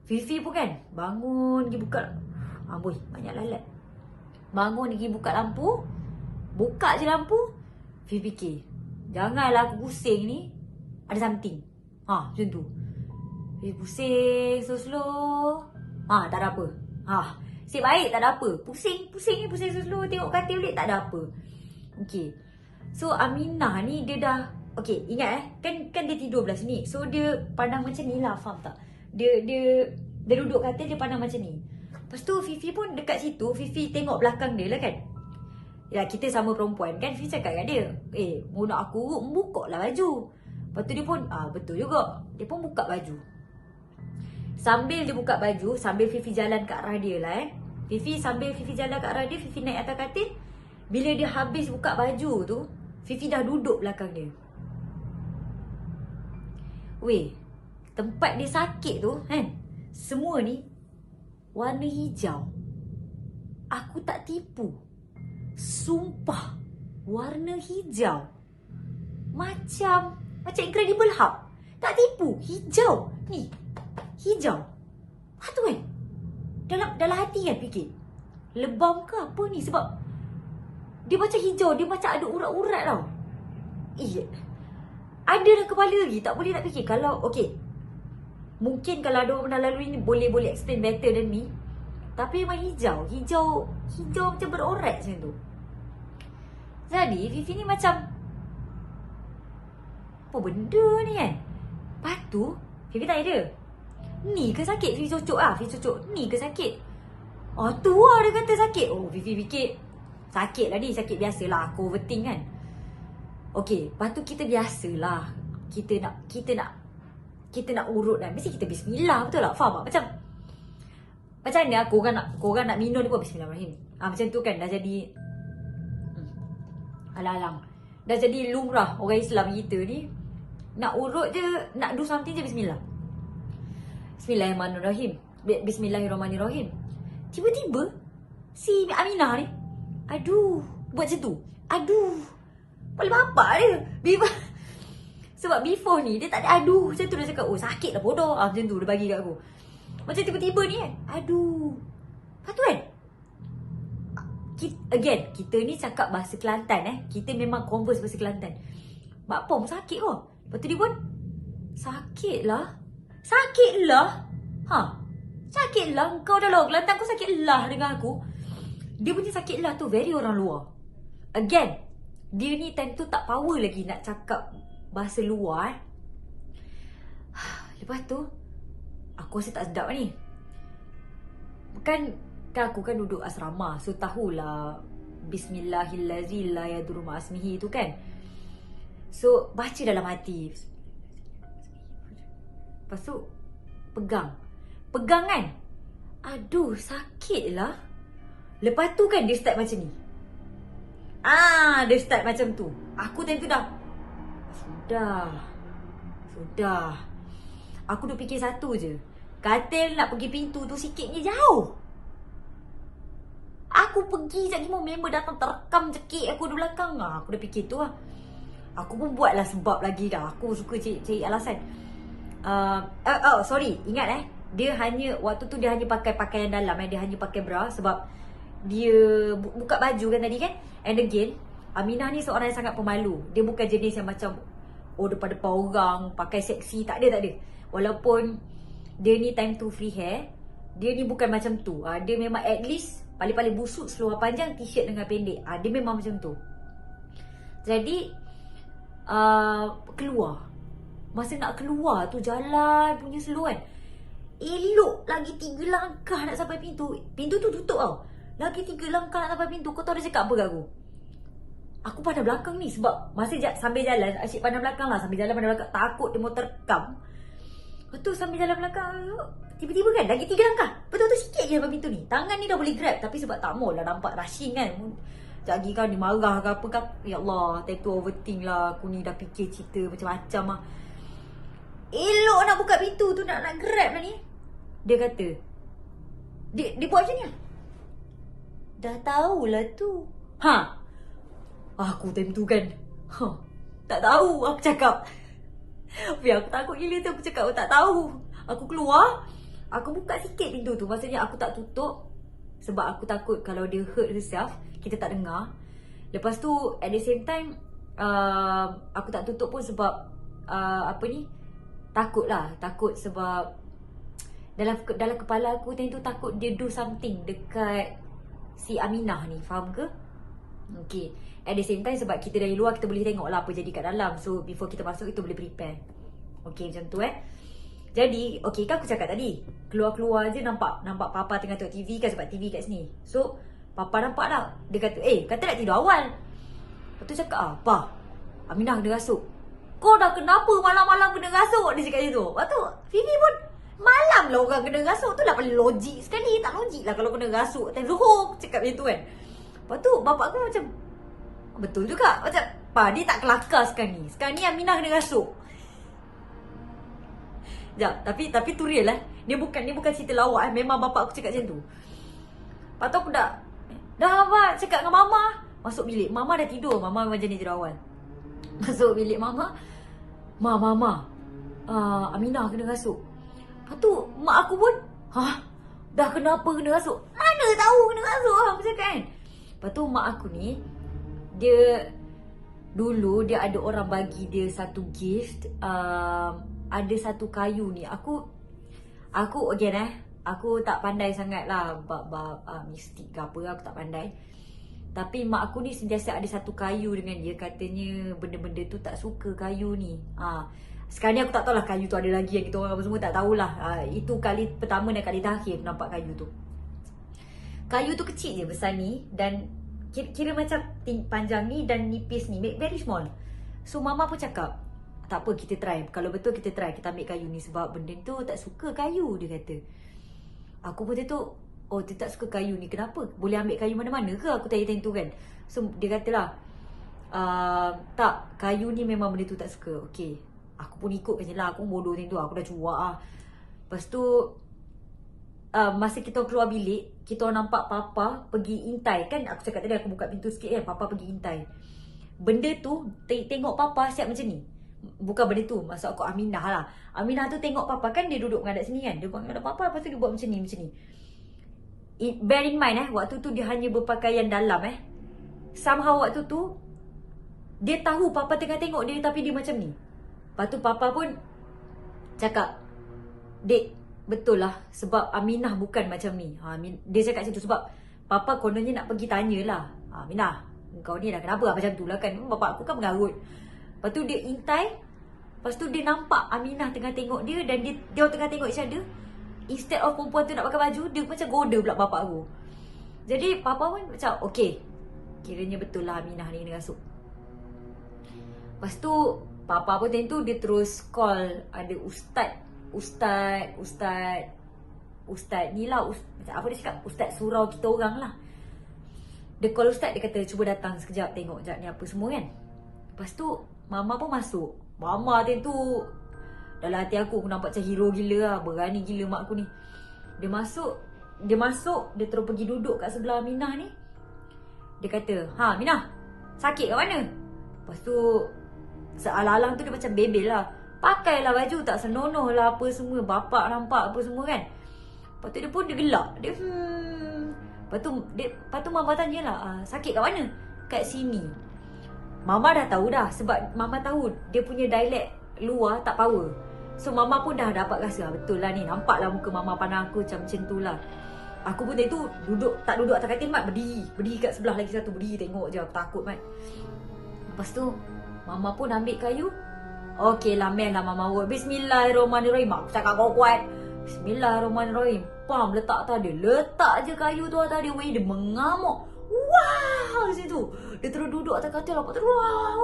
Fifi pun kan, bangun pergi buka. Amboi, banyak lalat. Bangun pergi buka lampu. Buka je lampu. Fifi fikir, janganlah aku pusing ni, ada something. Macam tu. Fifi pusing slow-slow. Tak ada apa. Nasib baik tak ada apa. Pusing slow-slow. Tengok katil balik tak ada apa. Okay. So Aminah ni dia dah, okay, ingat kan dia tidur belah sini. So dia pandang macam ni lah, faham tak? Dia duduk katil, dia pandang macam ni. Lepas tu Fifi pun dekat situ, Fifi tengok belakang dia lah kan. Ya, kita sama perempuan kan. Fifi cakap kat dia, mau nak aku buka lah baju. Lepas tu dia pun, betul juga. Dia pun buka baju. Sambil dia buka baju, sambil Fifi jalan ke arah dia lah sambil Fifi jalan ke arah dia, Fifi naik atas katil. Bila dia habis buka baju tu, Fifi dah duduk belakang dia. Weh, tempat dia sakit tu kan, semua ni warna hijau. Aku tak tipu. Sumpah, warna hijau. Macam Incredible Hulk. Tak tipu, hijau. Ni, hijau. Tu kan, dalam hati kan fikir, lebam ke apa ni? Sebab dia macam hijau, dia macam ada urat-urat tau. Ada dalam kepala lagi, tak boleh nak fikir. Kalau, okay, mungkin kalau ada orang pernah lalui ni, boleh explain better than me. Tapi memang hijau macam berorat macam tu. Jadi Fifi ni macam, apa benda ni kan? Lepas tu Fifi tanya dia, ni ke sakit? Fifi cocok, ni ke sakit? Tu lah dia kata sakit. Fifi fikir, sakit lah ni, sakit biasa lah, aku overthink kan. Okay, lepas tu kita biasalah, kita nak urut kan, mesti kita bismillah, betul tak? Faham tak? Macam ni korang nak minum ni pun bismillahirrahmanirrahim. Macam tu kan, dah jadi alang-alang, dah jadi lumrah orang Islam kita ni. Nak urut je, nak do something je, bismillah. Bismillahirrahmanirrahim. Bismillahirrahmanirrahim. Tiba-tiba si Aminah ni, buat macam tu. Paling bapak dia. Sebab before ni dia tak ada macam tu. Dia cakap, sakit lah bodoh. Macam tu dia bagi kat aku. Macam tiba-tiba ni kan, lepas tu kan, kita ni cakap bahasa Kelantan kita memang converse bahasa Kelantan. Mak Pom sakit kau. Lepas tu dia pun, sakitlah. Sakitlah. Kau dah lah Kelantan, kau sakitlah dengan aku. Dia punya sakitlah tu very orang luar. Again, dia ni time tu tak power lagi nak cakap bahasa luar. Lepas tu aku rasa tak sedap ni. Kan aku kan duduk asrama, so tahulah Bismillahirrahmanirrahim la yadurru ma'asmihi tu kan. So baca dalam hati. Lepas tu pegang kan. Sakit lah. Lepas tu kan dia start macam ni. Dia start macam tu. Aku time tu dah, Sudah. Aku duk fikir satu je. Katil nak pergi pintu tu sikitnya jauh. Aku pergi sekejap lagi, member datang terekam cekik aku di belakang. Aku dah fikir tu lah. Aku pun buatlah sebab lagi dah. Aku suka cari alasan. Sorry, ingat dia hanya, waktu tu dia hanya pakai pakaian dalam dia hanya pakai bra sebab dia buka baju kan tadi kan. And again, Aminah ni seorang yang sangat pemalu. Dia bukan jenis yang macam depan-depan orang pakai seksi, tak ada. Walaupun dia ni time tu free hair, dia ni bukan macam tu. Dia memang at least paling-paling busuk seluar panjang, t-shirt dengan pendek. Dia memang macam tu. Jadi keluar. Masa nak keluar tu, jalan punya slow kan, elok lagi 3 langkah nak sampai pintu. Pintu tu tutup tau. Lagi 3 langkah nak sampai pintu. Kau tahu dia cakap apa kat aku? Aku pandang belakang ni sebab masa sambil jalan, asyik pandang belakang lah. Sambil jalan pandang belakang, takut dia mau terekam. Lepas tu sambil jalan belakang, tiba-tiba kan lagi 3 langkah. Betul-betul sikit je depan pintu ni. Tangan ni dah boleh grab, tapi sebab tak mau lah nampak rushing kan. Sekejap lagi kan dia marah ke apa kan. Ya Allah, time tu overthink lah. Aku ni dah fikir cerita macam-macam lah. Elok nak buka pintu tu, nak grab lah ni. Dia kata, dia buat macam ni lah. Dah tahulah tu. Aku time tu kan, tak tahu aku cakap. Biar aku takut gila tu, aku cakap aku tak tahu. Aku keluar, aku buka sikit pintu tu. Maksudnya aku tak tutup sebab aku takut kalau dia hurt herself, kita tak dengar. Lepas tu at the same time, aku tak tutup pun sebab takut sebab dalam kepala aku time tu takut dia do something dekat si Aminah ni, faham ke? Okay, at the same time sebab kita dari luar kita boleh tengok lah apa jadi kat dalam. So before kita masuk kita boleh prepare. Okay, macam tu Jadi, okay kan aku cakap tadi, keluar-keluar je nampak papa tengah tengok TV kan sebab TV kat sini. So papa nampak lah. Dia kata, kata nak tidur awal. Lepas tu cakap, apa? Aminah kena rasuk. Kau dah kenapa malam-malam kena rasuk? Dia cakap macam tu. Lepas tu Fifi pun, malam lah orang kena rasuk. Tu lah paling logik sekali. Tak logik lah kalau kena rasuk time Zuhur. Cakap macam tu kan. Lepas tu bapak aku macam, betul juga. Macam, dia tak kelakar sekarang ni. Sekarang ni Aminah kena rasuk. Sekejap, tapi tu real Dia bukan cerita lawak Memang bapak aku cakap macam tu. Lepas tu aku dah apa cakap dengan mama. Masuk bilik, mama dah tidur. Mama memang jenis tidur awal. Masuk bilik mama, Mama, Aminah kena rasuk. Lepas tu mak aku pun, dah kenapa kena rasuk? Mana tahu kena rasuk aku cakap kan. Lepas tu mak aku ni, dulu dia ada orang bagi dia satu gift. Ada satu kayu ni. Aku again aku tak pandai sangat lah bab mistik ke apa, aku tak pandai. Tapi mak aku ni sentiasa ada satu kayu dengan dia. Katanya benda-benda tu tak suka kayu ni. Sekarang ni aku tak tahulah kayu tu ada lagi yang kita orang apa semua tak tahulah. Itu kali pertama dan kali terakhir nampak kayu tu. Kayu tu kecil je besar ni dan kira macam panjang ni dan nipis ni, very small. So mama pun cakap, tak apa kita try. Kalau betul kita try, kita ambil kayu ni sebab benda tu tak suka kayu, dia kata. Aku pun tu, dia tak suka kayu ni, kenapa? Boleh ambil kayu mana-mana ke? Aku tanya tu kan. So dia katalah, tak, kayu ni memang benda tu tak suka. Okay, aku pun ikut macam lah. Aku bodoh macam tu, aku dah cuak lah. Lepas tu masa kita keluar bilik, kita nampak papa pergi intai. Kan aku cakap tadi aku buka pintu sikit kan, papa pergi intai. Benda tu tengok papa siap macam ni. Bukan benda tu, maksud aku Aminah lah. Aminah tu tengok papa kan, dia duduk menghadap sini kan. Dia buat menghadap papa, lepas tu dia buat macam ni. Bear in mind waktu tu dia hanya berpakaian dalam Somehow waktu tu dia tahu papa tengah tengok dia, tapi dia macam ni. Lepas tu papa pun cakap, Dek, betul lah sebab Aminah bukan macam ni. Dia cakap macam tu sebab papa kononnya nak pergi tanyalah, Aminah, kau ni dah kenapa macam tu lah kan. Bapak aku kan mengarut. Lepas tu dia intai. Lepas tu dia nampak Aminah tengah tengok dia. Dan dia tengah tengok each other. Instead of perempuan tu nak pakai baju, dia macam goda pula bapak aku. Jadi papa pun macam, okay, kiranya betul lah Aminah ni kena rasuk. Lepas tu papa pun tentu dia terus call. Ada ustaz ni lah, macam apa dia cakap, ustaz surau kita orang lah. Dia call ustaz, dia kata cuba datang sekejap tengok sekejap ni apa semua kan. Lepas tu mama pun masuk. Mama tu dalam hati aku nampak macam hero gila lah. Berani gila mak aku ni. Dia masuk, dia terus pergi duduk kat sebelah Aminah ni. Dia kata, Aminah, sakit kat mana? Lepas tu sealang-alang tu dia macam bebel lah. Pakailah baju, tak senonoh lah apa semua. Bapak nampak apa semua kan. Lepas tu dia gelak. Lepas tu mama tanyalah, sakit kat mana? Kat sini. Mama dah tahu dah sebab mama tahu dia punya dialect luar tak power. So mama pun dah dapat rasa betul lah ni. Nampaklah muka mama pandang aku macam tu lah. Aku pun tu tak duduk atas katil mat, berdiri kat sebelah lagi satu, berdiri tengok je, aku takut mat. Lepas tu mama pun ambil kayu. Okey lah men lah mama buat. Bismillahirrahmanirrahim. Aku cakap kuat. Bismillahirrahmanirrahim. Pam, letak atas dia. Letak je kayu tu atas dia. Weh, dia mengamuk. Wow, di situ. Dia terus duduk atas katil. Lepas tu, wah,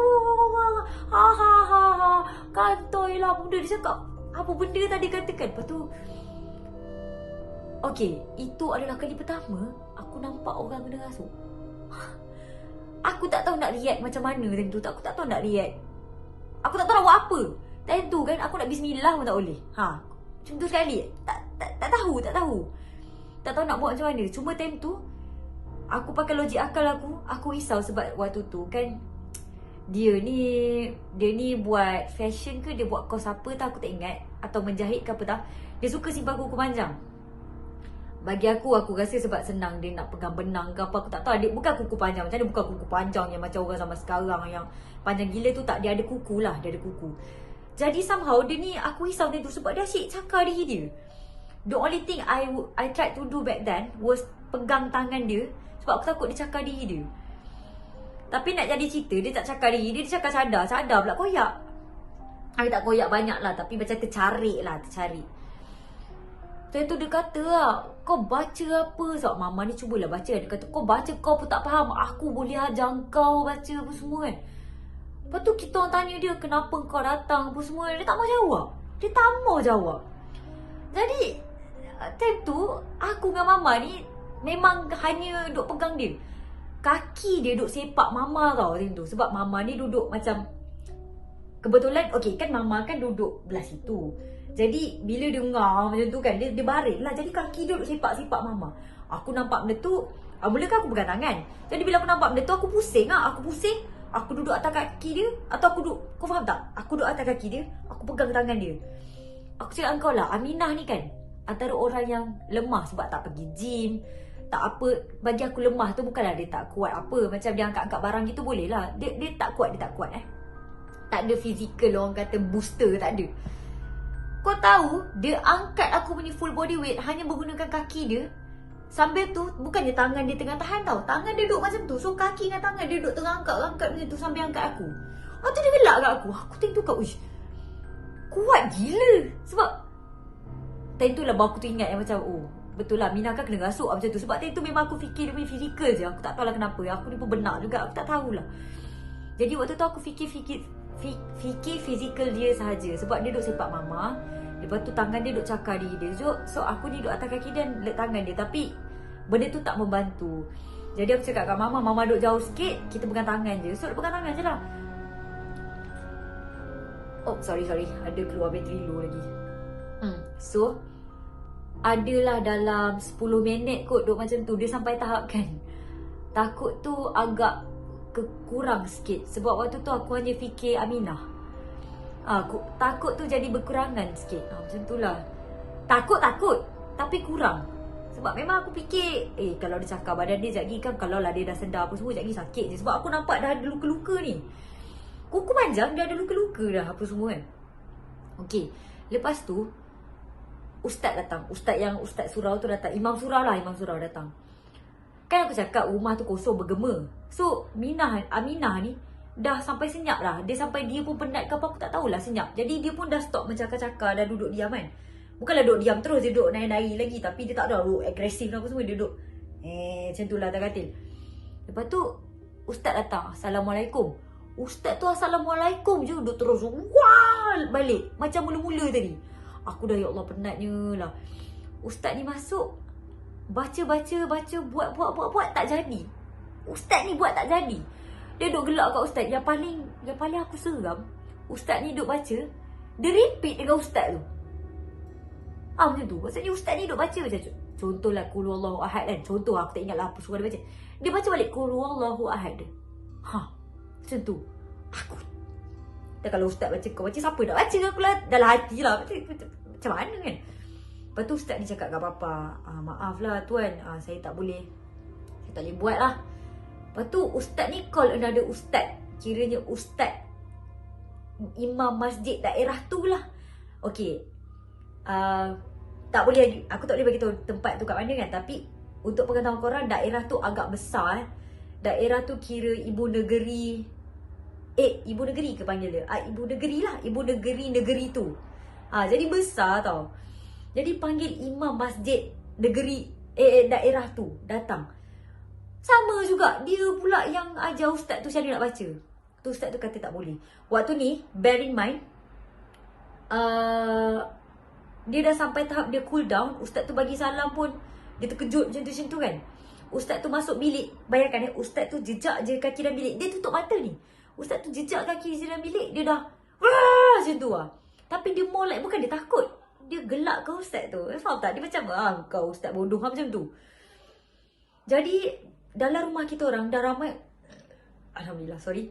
kantoi lah benda. Dia cakap, Apa benda tadi katakan? Lepas tu, okay, itu adalah kali pertama aku nampak orang kena rasuk. Aku tak tahu nak react macam mana time tu. Aku tak tahu nak react. Aku tak tahu nak buat apa. Time tu kan aku nak bismillah pun tak boleh. Macam tu sekali. Tak tahu. Tak tahu nak buat macam mana. Cuma time tu aku pakai logik akal aku. Aku risau sebab waktu tu kan dia ni buat fashion ke, dia buat kos apa tak, aku tak ingat. Atau menjahit ke apa tak. Dia suka simpan kuku panjang. Bagi aku rasa sebab senang dia nak pegang benang ke apa, aku tak tahu. Dia bukan kuku panjang. Macam dia bukan kuku panjang yang macam orang zaman sekarang yang panjang gila tu, tak. Dia ada kuku lah. Dia ada kuku. Jadi somehow dia ni, aku risau dia tu sebab dia asyik cakar diri dia. The only thing I tried to do back then was pegang tangan dia. Sebab aku takut dia cakar diri dia. Tapi nak jadi cerita, dia tak cakar diri dia. Dia cakar cadar pula koyak. Dia tak koyak banyak lah, tapi macam tercarik. Lepas tu dia kata lah, kau baca apa? Sebab mama ni cubalah baca. Dia kata, kau baca kau pun tak faham. Aku boleh ajar kau baca apa semua kan. Lepas tu kita orang tanya dia, kenapa kau datang apa semua. Dia tak mau jawab. Jadi time tu aku dengan mama ni memang hanya duk pegang dia. Kaki dia duk sepak mama tau time tu. Sebab mama ni duduk macam, kebetulan okay kan mama kan duduk belah situ. Jadi bila dia dengar macam tu kan, dia baring lah. Jadi kaki dia duk sepak-sepak mama. Aku nampak benda tu, mula kan aku pegang tangan. Jadi bila aku nampak benda tu, aku pusing lah. Aku duduk atas kaki dia. Atau aku duduk, kau faham tak? Aku duduk atas kaki dia, aku pegang tangan dia. Aku cakap kau lah, Aminah ni kan antara orang yang lemah sebab tak pergi gym, tak apa. Bagi aku lemah tu bukanlah dia tak kuat apa. Macam dia angkat-angkat barang gitu boleh lah. Dia tak kuat Tak ada fizikal orang kata booster, tak ada. Kau tahu, dia angkat aku punya full body weight hanya menggunakan kaki dia. Sambil tu, bukannya tangan dia tengah tahan tau. Tangan dia duduk macam tu. So kaki dengan tangan dia duduk tengah angkat macam tu sambil angkat aku. Lepas tu dia gelak kat aku. Aku tengok kat, uish, kuat gila. Sebab time tu lah baru aku tu ingat yang macam, oh betul lah, Mina kan kena rasuk macam tu. Sebab time tu memang aku fikir dia punya fizikal je. Aku tak tahu lah kenapa. Aku ni pun benar juga, aku tak tahulah. Jadi waktu tu aku fikir fizikal dia sahaja. Sebab dia duduk sepak mama. Lepas tu tangan dia duduk cakar diri dia. So aku ni duduk atas kaki dia dan letak tangan dia. Tapi benda tu tak membantu. Jadi aku cakap kat mama duduk jauh sikit, kita pegang tangan je. So dia pegang tangan je lah. Oh sorry, ada keluar bateri low lagi. So adalah dalam 10 minit kot duduk macam tu. Dia sampai tahap kan, takut tu agak kurang sikit. Sebab waktu tu aku hanya fikir Aminah. Aku takut tu jadi berkurangan sikit. Macam tu lah. Takut tapi kurang. Sebab memang aku fikir, kalau dia cakap badan dia sekejap lagi kan, kalau lah dia dah sedar apa semua, sekejap lagi sakit je. Sebab aku nampak dah ada luka-luka ni. Kuku panjang dah ada luka-luka dah apa semua kan. Okay, lepas tu ustaz datang. Ustaz surau tu datang. Imam surau datang. Kan aku cakap rumah tu kosong bergema. So Aminah ni dah sampai senyap lah. Dia pun penat ke apa, aku tak tahulah, senyap. Jadi dia pun dah stop mencakar-cakar, dah duduk diam kan. Bukanlah duduk diam terus, dia duduk nari-nari lagi. Tapi dia tak ada duduk agresif apa semua. Dia duduk macam tu lah atas katil. Lepas tu ustaz datang, Assalamualaikum. Ustaz tu Assalamualaikum je, duduk terus wah balik macam mula-mula tadi. Aku dah, ya Allah, penatnya lah. Ustaz ni masuk, baca, buat tak jadi. Ustaz ni buat tak jadi. Dia duduk gelak kat ustaz. Yang paling aku seram, ustaz ni duduk baca, dia repeat dengan ustaz tu. Macam tu. Maksudnya ustaz ni duduk baca macam tu. Contohlah Qul Huwallahu Ahad kan. Contoh aku tak ingat lah apa surah dia baca. Dia baca balik Qul Huwallahu Ahad. Macam tu. Aku dan kalau ustaz baca, kau baca, siapa nak baca? Aku lah dalam hati lah. Macam mana kan. Lepas tu ustaz ni cakap kat Papa, maaf lah tuan, saya tak boleh buat lah. Lepas tu ustaz ni call another ustaz. Kiranya ustaz imam masjid daerah tu lah. Okay, tak boleh, aku tak boleh bagi tahu tempat tu kat mana kan. Tapi untuk pengetahuan korang, daerah tu agak besar. Daerah tu kira ibu negeri ke panggil dia? Ibu negeri lah. Ibu negeri tu. Jadi besar tau. Jadi panggil imam masjid negeri daerah tu datang. Sama juga, dia pula yang ajar ustaz tu cara nak baca. Tu ustaz tu kata tak boleh. Waktu ni, bear in mind, Dia dah sampai tahap dia cool down, ustaz tu bagi salam pun dia terkejut macam tu kan. Ustaz tu masuk bilik, bayangkan ustaz tu jejak je kaki dalam bilik, dia tutup mata ni. Ustaz tu jejak kaki dalam bilik, dia dah wah macam tu lah. Tapi dia more like bukan dia takut, dia gelak ke ustaz tu. Faham tak? Dia macam kau ustaz bodoh macam tu. Jadi dalam rumah kita orang dah ramai, alhamdulillah, sorry.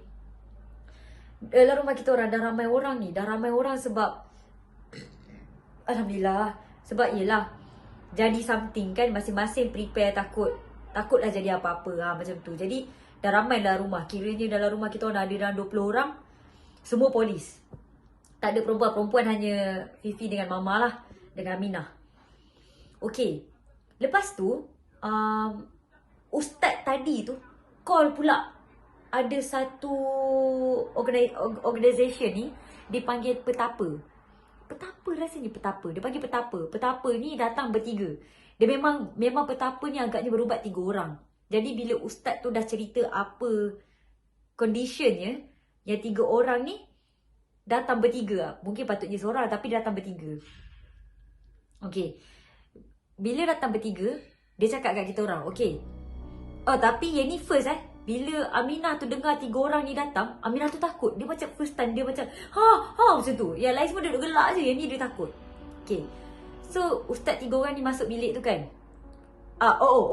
Dalam rumah kita orang dah ramai orang ni, dah ramai orang sebab alhamdulillah, sebab yelah jadi something kan, masing-masing prepare takutlah jadi apa-apa macam tu. Jadi dah ramai dalam rumah, kiranya dalam rumah kita orang ada dalam 20 orang, semua polis. Tak ada perempuan hanya Fifi dengan Mama lah, dengan Aminah. Okay, lepas tu ustaz tadi tu call pula, ada satu organisation ni dipanggil petapa. Petapa rasanya petapa. Dia panggil petapa. Petapa ni datang bertiga. Dia memang petapa ni agaknya berubat 3 orang. Jadi bila ustaz tu dah cerita apa conditionnya, yang 3 orang ni datang bertiga. Mungkin patutnya seorang tapi datang bertiga. Okay. Bila datang bertiga, dia cakap kat kita orang, okay. Tapi yang ni first bila Aminah tu dengar 3 orang ni datang, Aminah tu takut. Dia macam first time, dia macam macam tu. Yang lain semua duduk gelak je, yang ni dia takut. Okay. So ustaz 3 orang ni masuk bilik tu kan.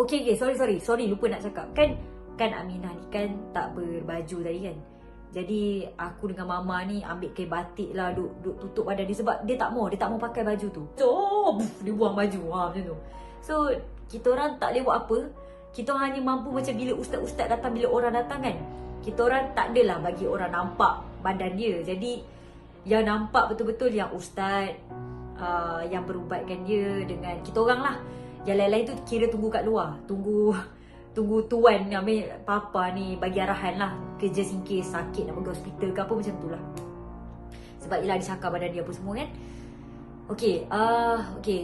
Okay, sorry, lupa nak cakap. Kan Aminah ni kan tak berbaju tadi kan. Jadi aku dengan Mama ni ambil kain batik lah, duk tutup badan dia sebab dia tak mau pakai baju tu. So dia buang baju macam tu. So kita orang tak boleh buat apa. Kita hanya mampu macam bila ustaz-ustaz datang, bila orang datang kan, kita orang tak adalah bagi orang nampak badan dia. Jadi yang nampak betul-betul yang ustaz yang berubatkan dia dengan kita orang lah. Yang lain-lain tu kira tunggu kat luar, tunggu tuan ambil papa ni bagi arahan lah, ke just in case sakit nak pergi hospital ke apa macam tu lah. Sebab yelah dia cakap badan dia apa semua kan. Okay,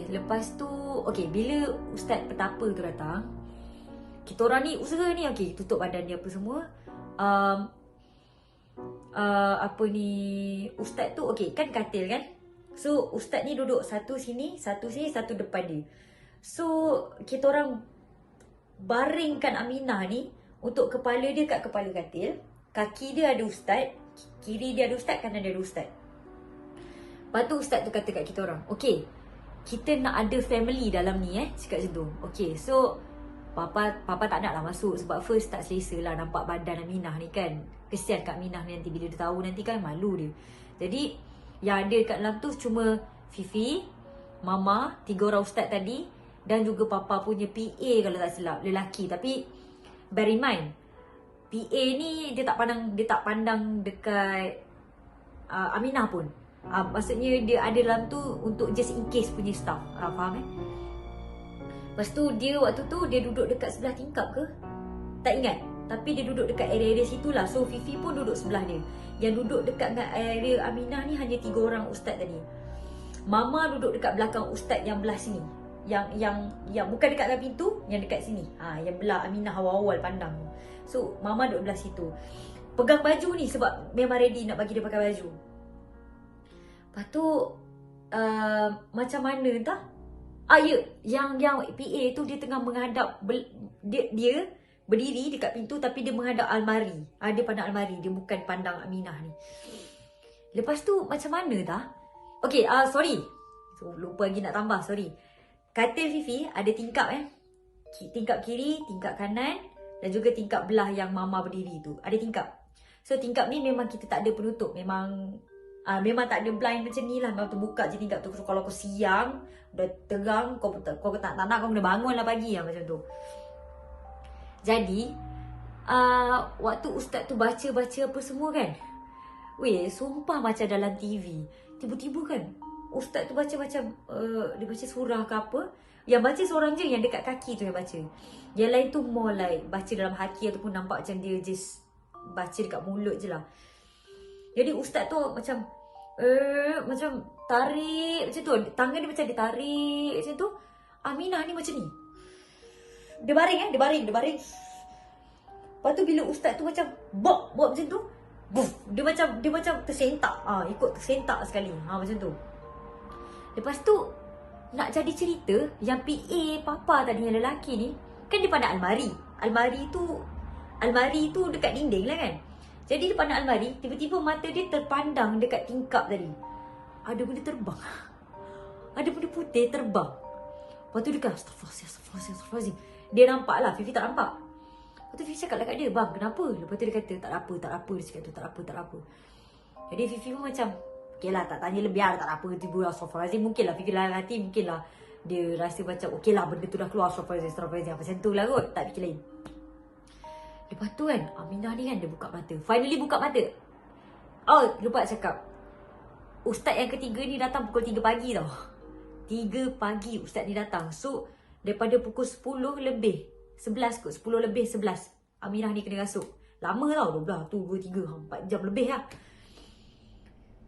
lepas tu bila ustaz petapa tu datang, kita orang ni usaha ni tutup badan dia apa semua. Ustaz tu kan katil kan. So ustaz ni duduk satu sini, satu depan dia. So kita orang baringkan Aminah ni untuk kepala dia kat kepala katil. Kaki dia ada ustaz, kiri dia ada ustaz, kanan dia ada ustaz. Lepas tu ustaz tu kata kat kita orang, okay, kita nak ada family dalam ni cakap macam tu. Okay, so Papa tak nak lah masuk sebab first tak selesa lah nampak badan Aminah ni kan. Kesian kat Aminah ni nanti bila dia tahu nanti kan malu dia. Jadi yang ada kat dalam tu cuma Fifi, Mama, 3 orang ustaz tadi dan juga Papa punya PA kalau tak silap, lelaki. Tapi bear in mind, PA ni dia tak pandang dekat Aminah pun. Maksudnya dia ada dalam tu untuk just in case punya staff. Faham Lepas tu dia waktu tu dia duduk dekat sebelah tingkap ke? Tak ingat. Tapi dia duduk dekat area situ lah. So Fifi pun duduk sebelah dia. Yang duduk dekat dengan area Aminah ni hanya 3 orang ustaz tadi. Mama duduk dekat belakang ustaz yang belah sini. Yang bukan dekat dalam pintu, yang dekat sini. Yang belah Aminah awal-awal pandang. So Mama duduk belah situ. Pegang baju ni sebab memang ready nak bagi dia pakai baju. Lepas tu macam mana entah. Yang PA tu dia tengah menghadap, dia berdiri dekat pintu tapi dia menghadap almari. Dia pandang almari, dia bukan pandang Aminah ni. Lepas tu macam mana dah? Okay, sorry. So, lupa lagi nak tambah, sorry. Katil Fifi ada tingkap tingkap kiri, tingkap kanan dan juga tingkap belah yang Mama berdiri tu. Ada tingkap. So tingkap ni memang kita tak ada penutup. Memang tak ada blind macam ni lah. Memang terbuka je tingkap tu. So, kalau kau siang dah terang, kau tak nak, kau kena bangun lah pagi lah macam tu. Jadi waktu ustaz tu baca apa semua kan, sumpah macam dalam TV. Tiba-tiba kan ustaz tu baca macam dia baca surah ke apa. Yang baca seorang je, yang dekat kaki tu yang baca. Yang lain tu more like baca dalam hati ataupun nampak macam dia just baca dekat mulut je lah. Jadi ustaz tu macam tarik macam tu. Tangan dia macam dia tarik macam tu. Aminah ni macam ni. Dia baring. Lepas tu bila ustaz tu macam buat macam tu, dia macam tersentak. Ikut tersentak sekali. Macam tu. Lepas tu nak jadi cerita, yang PA papa tadi yang lelaki ni, kan dia pandang almari. Almari tu dekat dinding lah kan. Jadi dia pandang almari, tiba-tiba mata dia terpandang dekat tingkap tadi. Ada benda terbang. Ada benda putih terbang. Lepas tu dia kata, Astaghfirullahaladzim. Dia nampak lah, Fifi tak nampak. Lepas tu Fifi cakap lah kat dia, bang kenapa? Lepas tu dia kata, tak apa. Dia cakap tu, tak apa. Jadi Fifi pun macam, okey lah, tak tanya lebih lah, tak apa. Tiba Astaghfirullahaladzim, mungkin lah Fifi dalam hati, mungkin lah dia rasa macam, okey lah benda tu dah keluar, Astaghfirullahaladzim. Macam tu lah kot, tak fikir lain. Lepas tu kan, Aminah ni kan dia buka mata. Finally buka mata. Oh, lupa cakap. Ustaz yang ketiga ni datang pukul 3 pagi tau. 3 pagi ustaz ni datang. So, daripada pukul 10 lebih 11 kot, 10 lebih 11 Aminah ni kena rasuk. Lama tau, 12 tu, 2, 3, 4 jam lebih lah.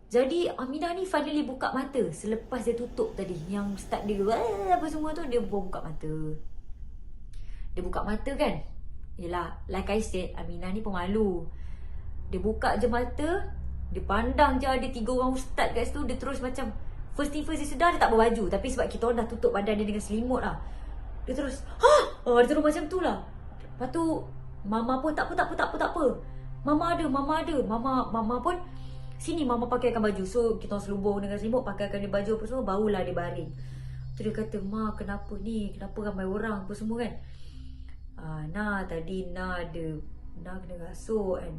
Jadi Aminah ni finally buka mata. Selepas dia tutup tadi, yang ustaz dia apa semua tu, dia buka mata. Dia buka mata kan. Yelah, like I said, Aminah ni pemalu. Dia buka je mata, dia pandang je ada 3 orang ustaz kat situ. Dia terus macam, first thing first dia sedar dia tak berbaju. Tapi sebab kita orang dah tutup badan dia dengan selimut lah, dia terus, dia terus macam tu lah. Lepas tu Mama pun tak apa. Mama ada. Mama pun, sini Mama pakaikan baju. So kita orang selubung dengan selimut, pakaikan dia baju apa semua, barulah dia baring. Tu dia kata, Ma kenapa ni? Kenapa ramai orang apa semua kan? Tadi Nah kena rasuk kan.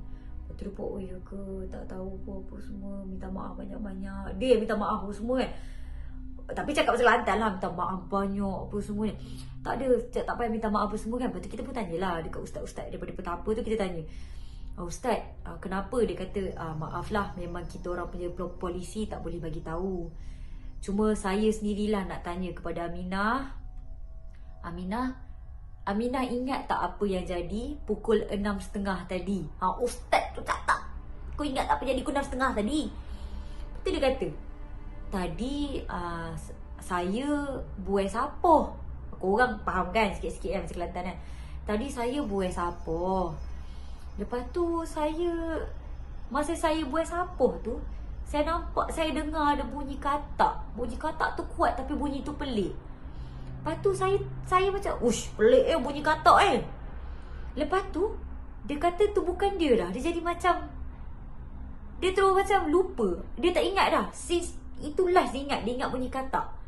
Lepas tu dia pun, oh ya ke? Tak tahu apa semua. Minta maaf banyak-banyak. Dia minta maaf apa semua kan. Tapi cakap pasal lantan lah, minta maaf banyak apa semua ni. Tak ada, tak payah minta maaf apa semua kan. Lepas tu kita pun tanyalah dekat ustaz-ustaz daripada petapa tu, kita tanya, Ustaz, kenapa? Dia kata, maaf lah, memang kita orang punya polisi tak boleh bagi tahu. Cuma saya sendirilah nak tanya kepada Aminah ingat tak apa yang jadi pukul 6.30 tadi? Ustaz tu tak. Kau ingat tak apa jadi pukul 6.30 tadi? Lepas tu dia kata, tadi saya buai sapoh. Korang faham kan sikit-sikit kan, macam Kelantan kan. Tadi saya buai sapoh. Lepas tu masa saya buai sapoh tu, saya dengar ada bunyi katak. Bunyi katak tu kuat tapi bunyi tu pelik. Lepas tu saya macam, pelik bunyi katak Lepas tu dia kata tu bukan dia dah. Dia jadi macam, dia terus macam lupa. Dia tak ingat dah. Since itu last dia ingat bunyi katak.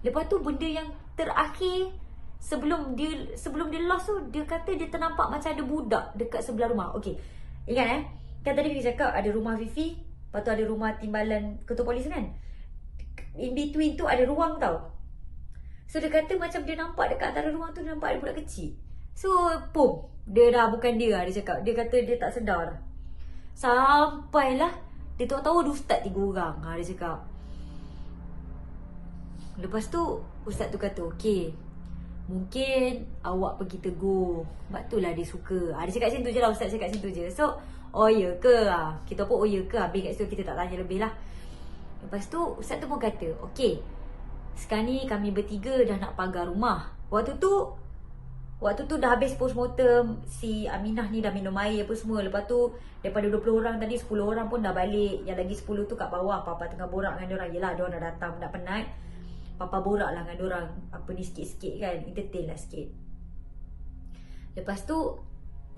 Lepas tu benda yang terakhir sebelum dia lost tu, dia kata dia ternampak macam ada budak dekat sebelah rumah. Okey, ingat kan tadi Fifi cakap ada rumah Fifi, lepas tu ada rumah timbalan ketua polis kan. In between tu ada ruang tau. So dia kata macam dia nampak dekat antara ruang tu, dia nampak ada budak kecil. So dia dah bukan dia lah, dia cakap. Dia kata dia tak sedar dah. Sampailah dia tahu ada ustaz 3 orang. Dia cakap. Lepas tu ustaz tu kata, okey, mungkin awak pergi tegur. Sebab tu lah dia suka. Dia cakap macam tu je lah, ustaz cakap macam tu je. So, oh ya ke? Kita pun oh ya ke? Habis kat situ kita tak tanya lebih lah. Lepas tu ustaz tu pun kata, okey, sekarang ni kami bertiga dah nak pagar rumah. Waktu tu dah habis postmortem. Si Aminah ni dah minum air apa semua. Lepas tu daripada 20 orang tadi, 10 orang pun dah balik. Yang lagi 10 tu kat bawah. Papa tengah borak dengan diorang. Yelah, diorang dah datang, dah penat. Papa borak lah dengan diorang. Apa ni sikit-sikit kan, entertain lah sikit. Lepas tu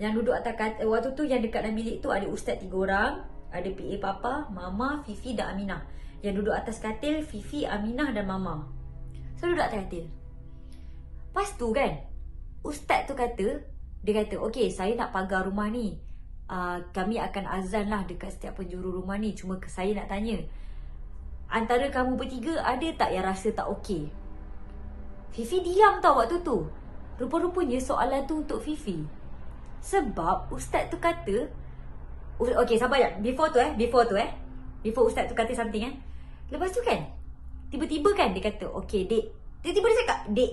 yang duduk atas waktu tu yang dekat dalam bilik tu ada ustaz 3 orang. Ada PA Papa, Mama, Fifi dan Aminah. Yang duduk atas katil, Fifi, Aminah dan Mama. So duduk atas katil. Lepas tu kan, ustaz tu kata, dia kata, okey, saya nak pagar rumah ni. Kami akan azan lah dekat setiap penjuru rumah ni. Cuma saya nak tanya, antara kamu bertiga ada tak yang rasa tak okey? Fifi diam tau waktu tu. Rupa-rupanya soalan tu untuk Fifi. Sebab ustaz tu kata, okey sabar je. Before ustaz tu kata something Lepas tu kan, tiba-tiba kan dia kata, okey dek. Tiba-tiba dia cakap, dek,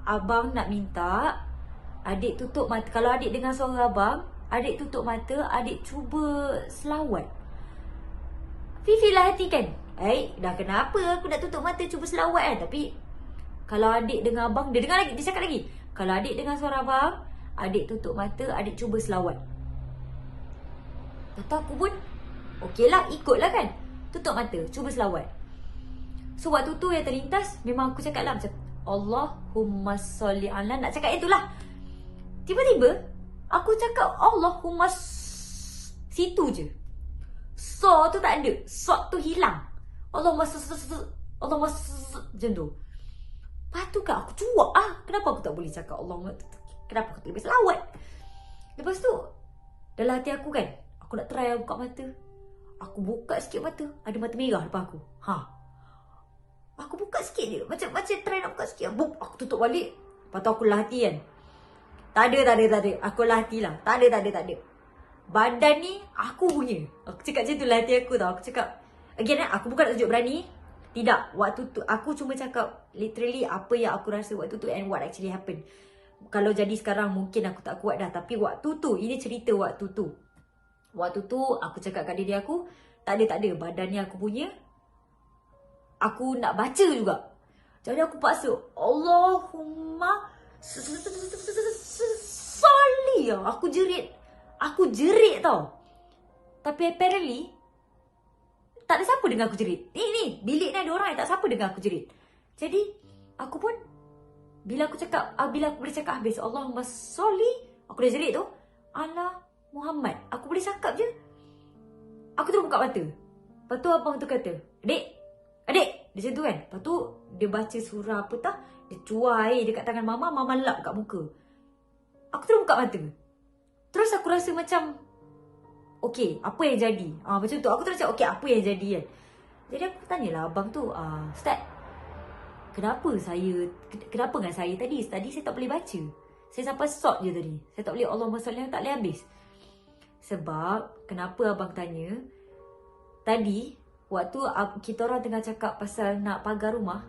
abang nak minta adik tutup mata. Kalau adik dengar suara abang, adik tutup mata, adik cuba selawat. Fifi lah hati kan, dah kenapa aku nak tutup mata cuba selawat kan. Tapi kalau adik dengar abang, dia dengar lagi, dia cakap lagi, kalau adik dengar suara abang, adik tutup mata, adik cuba selawat. Lepas tu aku pun, okey lah, ikut lah kan. Tutup mata, cuba selawat. So waktu tu yang terlintas, memang aku cakap lah macam Allahumma sholli ala, nak cakap itulah. Tiba-tiba aku cakap Allahumma situ je. So tu tak ada, sod tu hilang. Allahumma Allahumma macam tu. Lepas tu kan aku cuak kenapa aku tak boleh cakap Allahumma, kenapa aku tak boleh selawat. Lepas tu dalam hati aku kan, aku nak try buka mata. Aku buka sikit mata, ada mata merah depan aku. Aku buka sikit je, macam try nak buka sikit. Aku tutup balik. Lepas tu aku latih kan. Tak ada. Aku latih lah. Tak ada. Badan ni aku punya. Aku cakap macam tu lah hati aku tau. Aku cakap, again aku bukan nak tunjuk berani. Tidak. Waktu tu aku cuma cakap literally apa yang aku rasa waktu tu and what actually happened. Kalau jadi sekarang mungkin aku tak kuat dah. Tapi waktu tu, ini cerita waktu tu. Waktu tu aku cakap kat diri aku, tak ada. Badan ni aku punya. Aku nak baca juga. Jadi aku paksa Allahumma sholli. Aku jerit tau. Tapi apparently tak ada siapa dengar aku jerit. Ni bilik ni ada orang yang tak siapa dengar aku jerit. Jadi aku pun bila aku boleh cakap habis Allahumma sholli, aku dah jerit tu ala Muhammad, aku boleh cakap je. Aku terus buka mata. Lepas tu abang tu kata, Adik, dia macam tu kan. Lepas tu dia baca surah apa tak, dia cuai air dekat tangan mama lap kat muka. Aku terus buka mata. Terus aku rasa macam, okay, apa yang jadi? Macam tu, aku terus cakap, okay, apa yang jadi kan. Jadi aku tanyalah abang tu, Ustaz, kenapa dengan saya tadi? Tadi saya tak boleh baca. Saya sampai sod je tadi. Saya tak boleh Allahumma sholli, tak boleh habis. Sebab, kenapa abang tanya? Tadi, waktu kita orang tengah cakap pasal nak pagar rumah,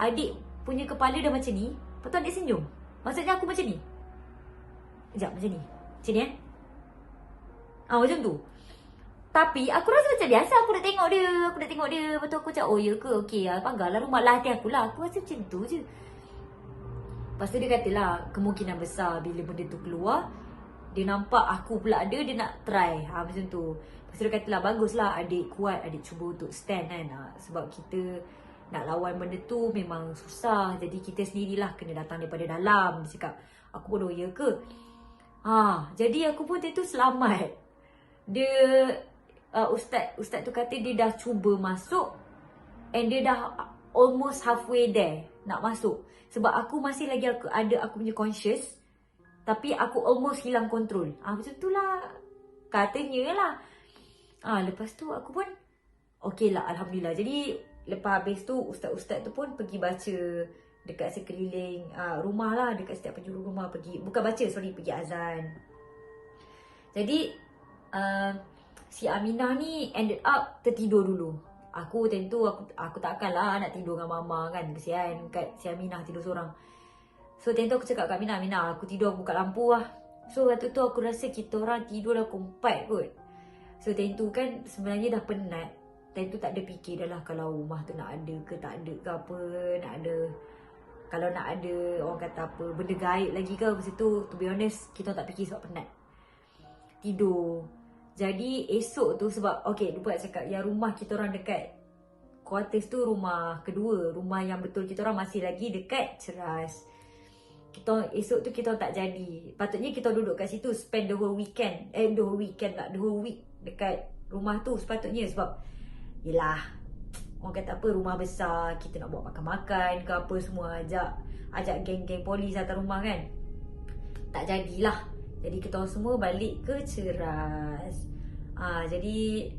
adik punya kepala dah macam ni. Lepas tu adik senyum. Maksudnya aku macam ni. Sekejap, macam ni. Macam ni macam tu. Tapi aku rasa macam biasa. Aku nak tengok dia. Lepas tu aku cakap, oh ya ke? Okey, pagarlah rumah lah hati aku lah. Aku rasa macam tu je. Lepas tu dia katalah, kemungkinan besar bila benda tu keluar, dia nampak aku pula ada, dia nak try. Macam tu. Lepas tu dia katalah, baguslah adik kuat, adik cuba untuk stand kan. Sebab kita nak lawan benda tu memang susah. Jadi kita sendirilah kena datang daripada dalam. Dia cakap, aku pun, oh ya ke? Jadi aku pun tu selamat. Dia, ustaz tu kata dia dah cuba masuk. And dia dah almost halfway there nak masuk. Sebab aku masih lagi ada aku punya conscious. Tapi aku almost hilang kontrol. Macam tu lah. Katanya lah. Lepas tu aku pun okey lah, Alhamdulillah. Jadi lepas habis tu ustaz-ustaz tu pun pergi baca dekat sekeliling rumah lah. Dekat setiap penjuru rumah pergi. Bukan baca, pergi azan. Jadi si Aminah ni ended up tertidur dulu. Aku tentu aku takkanlah nak tidur dengan mama kan. Kesian kat si Aminah tidur seorang. So tentu aku cakap kat Aminah, aku tidur, aku buka lampu lah. So waktu tu aku rasa kita orang tidur dah pukul 4 kot. So tentu kan sebenarnya dah penat. Tentu tak ada fikir dah lah kalau rumah tu nak ada ke tak ada ke apa. Nak ada, kalau nak ada orang kata apa, benda gaib lagi ke macam tu. To be honest, kita tak fikir sebab penat. Tidur. Jadi esok tu sebab, okay, lupa nak cakap, yang rumah kita orang dekat quarters tu rumah kedua. Rumah yang betul kita orang masih lagi dekat Ceras. Esok tu kita tak jadi. Patutnya kita duduk kat situ, spend the whole weekend. The whole week dekat rumah tu sepatutnya. Sebab, yelah, orang kata apa, rumah besar, kita nak buat makan-makan ke apa semua. Ajak geng-geng polis atas rumah kan. Tak jadilah. Jadi kita semua balik ke Ceras. Jadi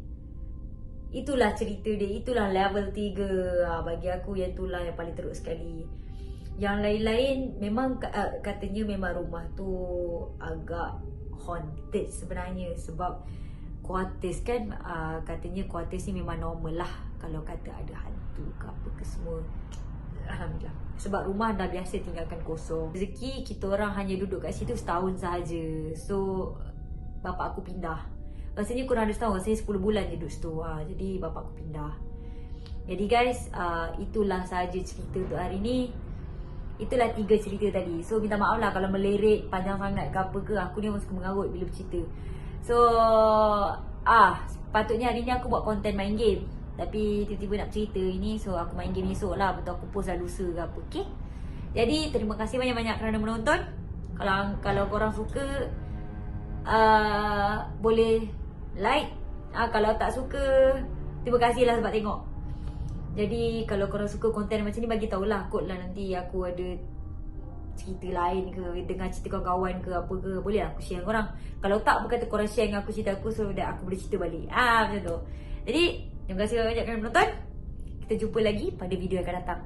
itulah cerita dia. Itulah level 3. Bagi aku yang itulah yang paling teruk sekali. Yang lain-lain memang katanya memang rumah tu agak haunted sebenarnya. Sebab quarters kan, katanya quarters ni memang normal lah. Kalau kata ada hantu ke apa ke semua, Alhamdulillah. Sebab rumah dah biasa tinggalkan kosong. Rezeki kita orang hanya duduk kat situ setahun sahaja. So bapak aku pindah. Rasanya kurang ada setahun, rasanya 10 bulan je duduk situ. Jadi bapak aku pindah. Jadi guys, itulah sahaja cerita untuk hari ni. Itulah 3 cerita tadi. So minta maaf lah kalau melirik panjang sangat ke apa ke. Aku ni memang suka mengarut bila bercerita. So patutnya hari ni aku buat konten main game. Tapi tiba-tiba nak cerita ini, so aku main game esok lah. Betul aku post lah lusa ke apa. Okay. Jadi terima kasih banyak-banyak kerana menonton. Kalau korang suka, boleh like. Kalau tak suka, terima kasih lah sebab tengok. Jadi kalau korang suka konten macam ni, bagi tahulah. Kot lah nanti aku ada cerita lain ke, dengar cerita kawan-kawan ke apa ke, boleh lah aku share dengan korang. Kalau tak, berkata korang share dengan aku cerita aku, so that aku boleh cerita balik. Macam tu. Jadi terima kasih banyak kerana menonton. Kita jumpa lagi pada video yang akan datang.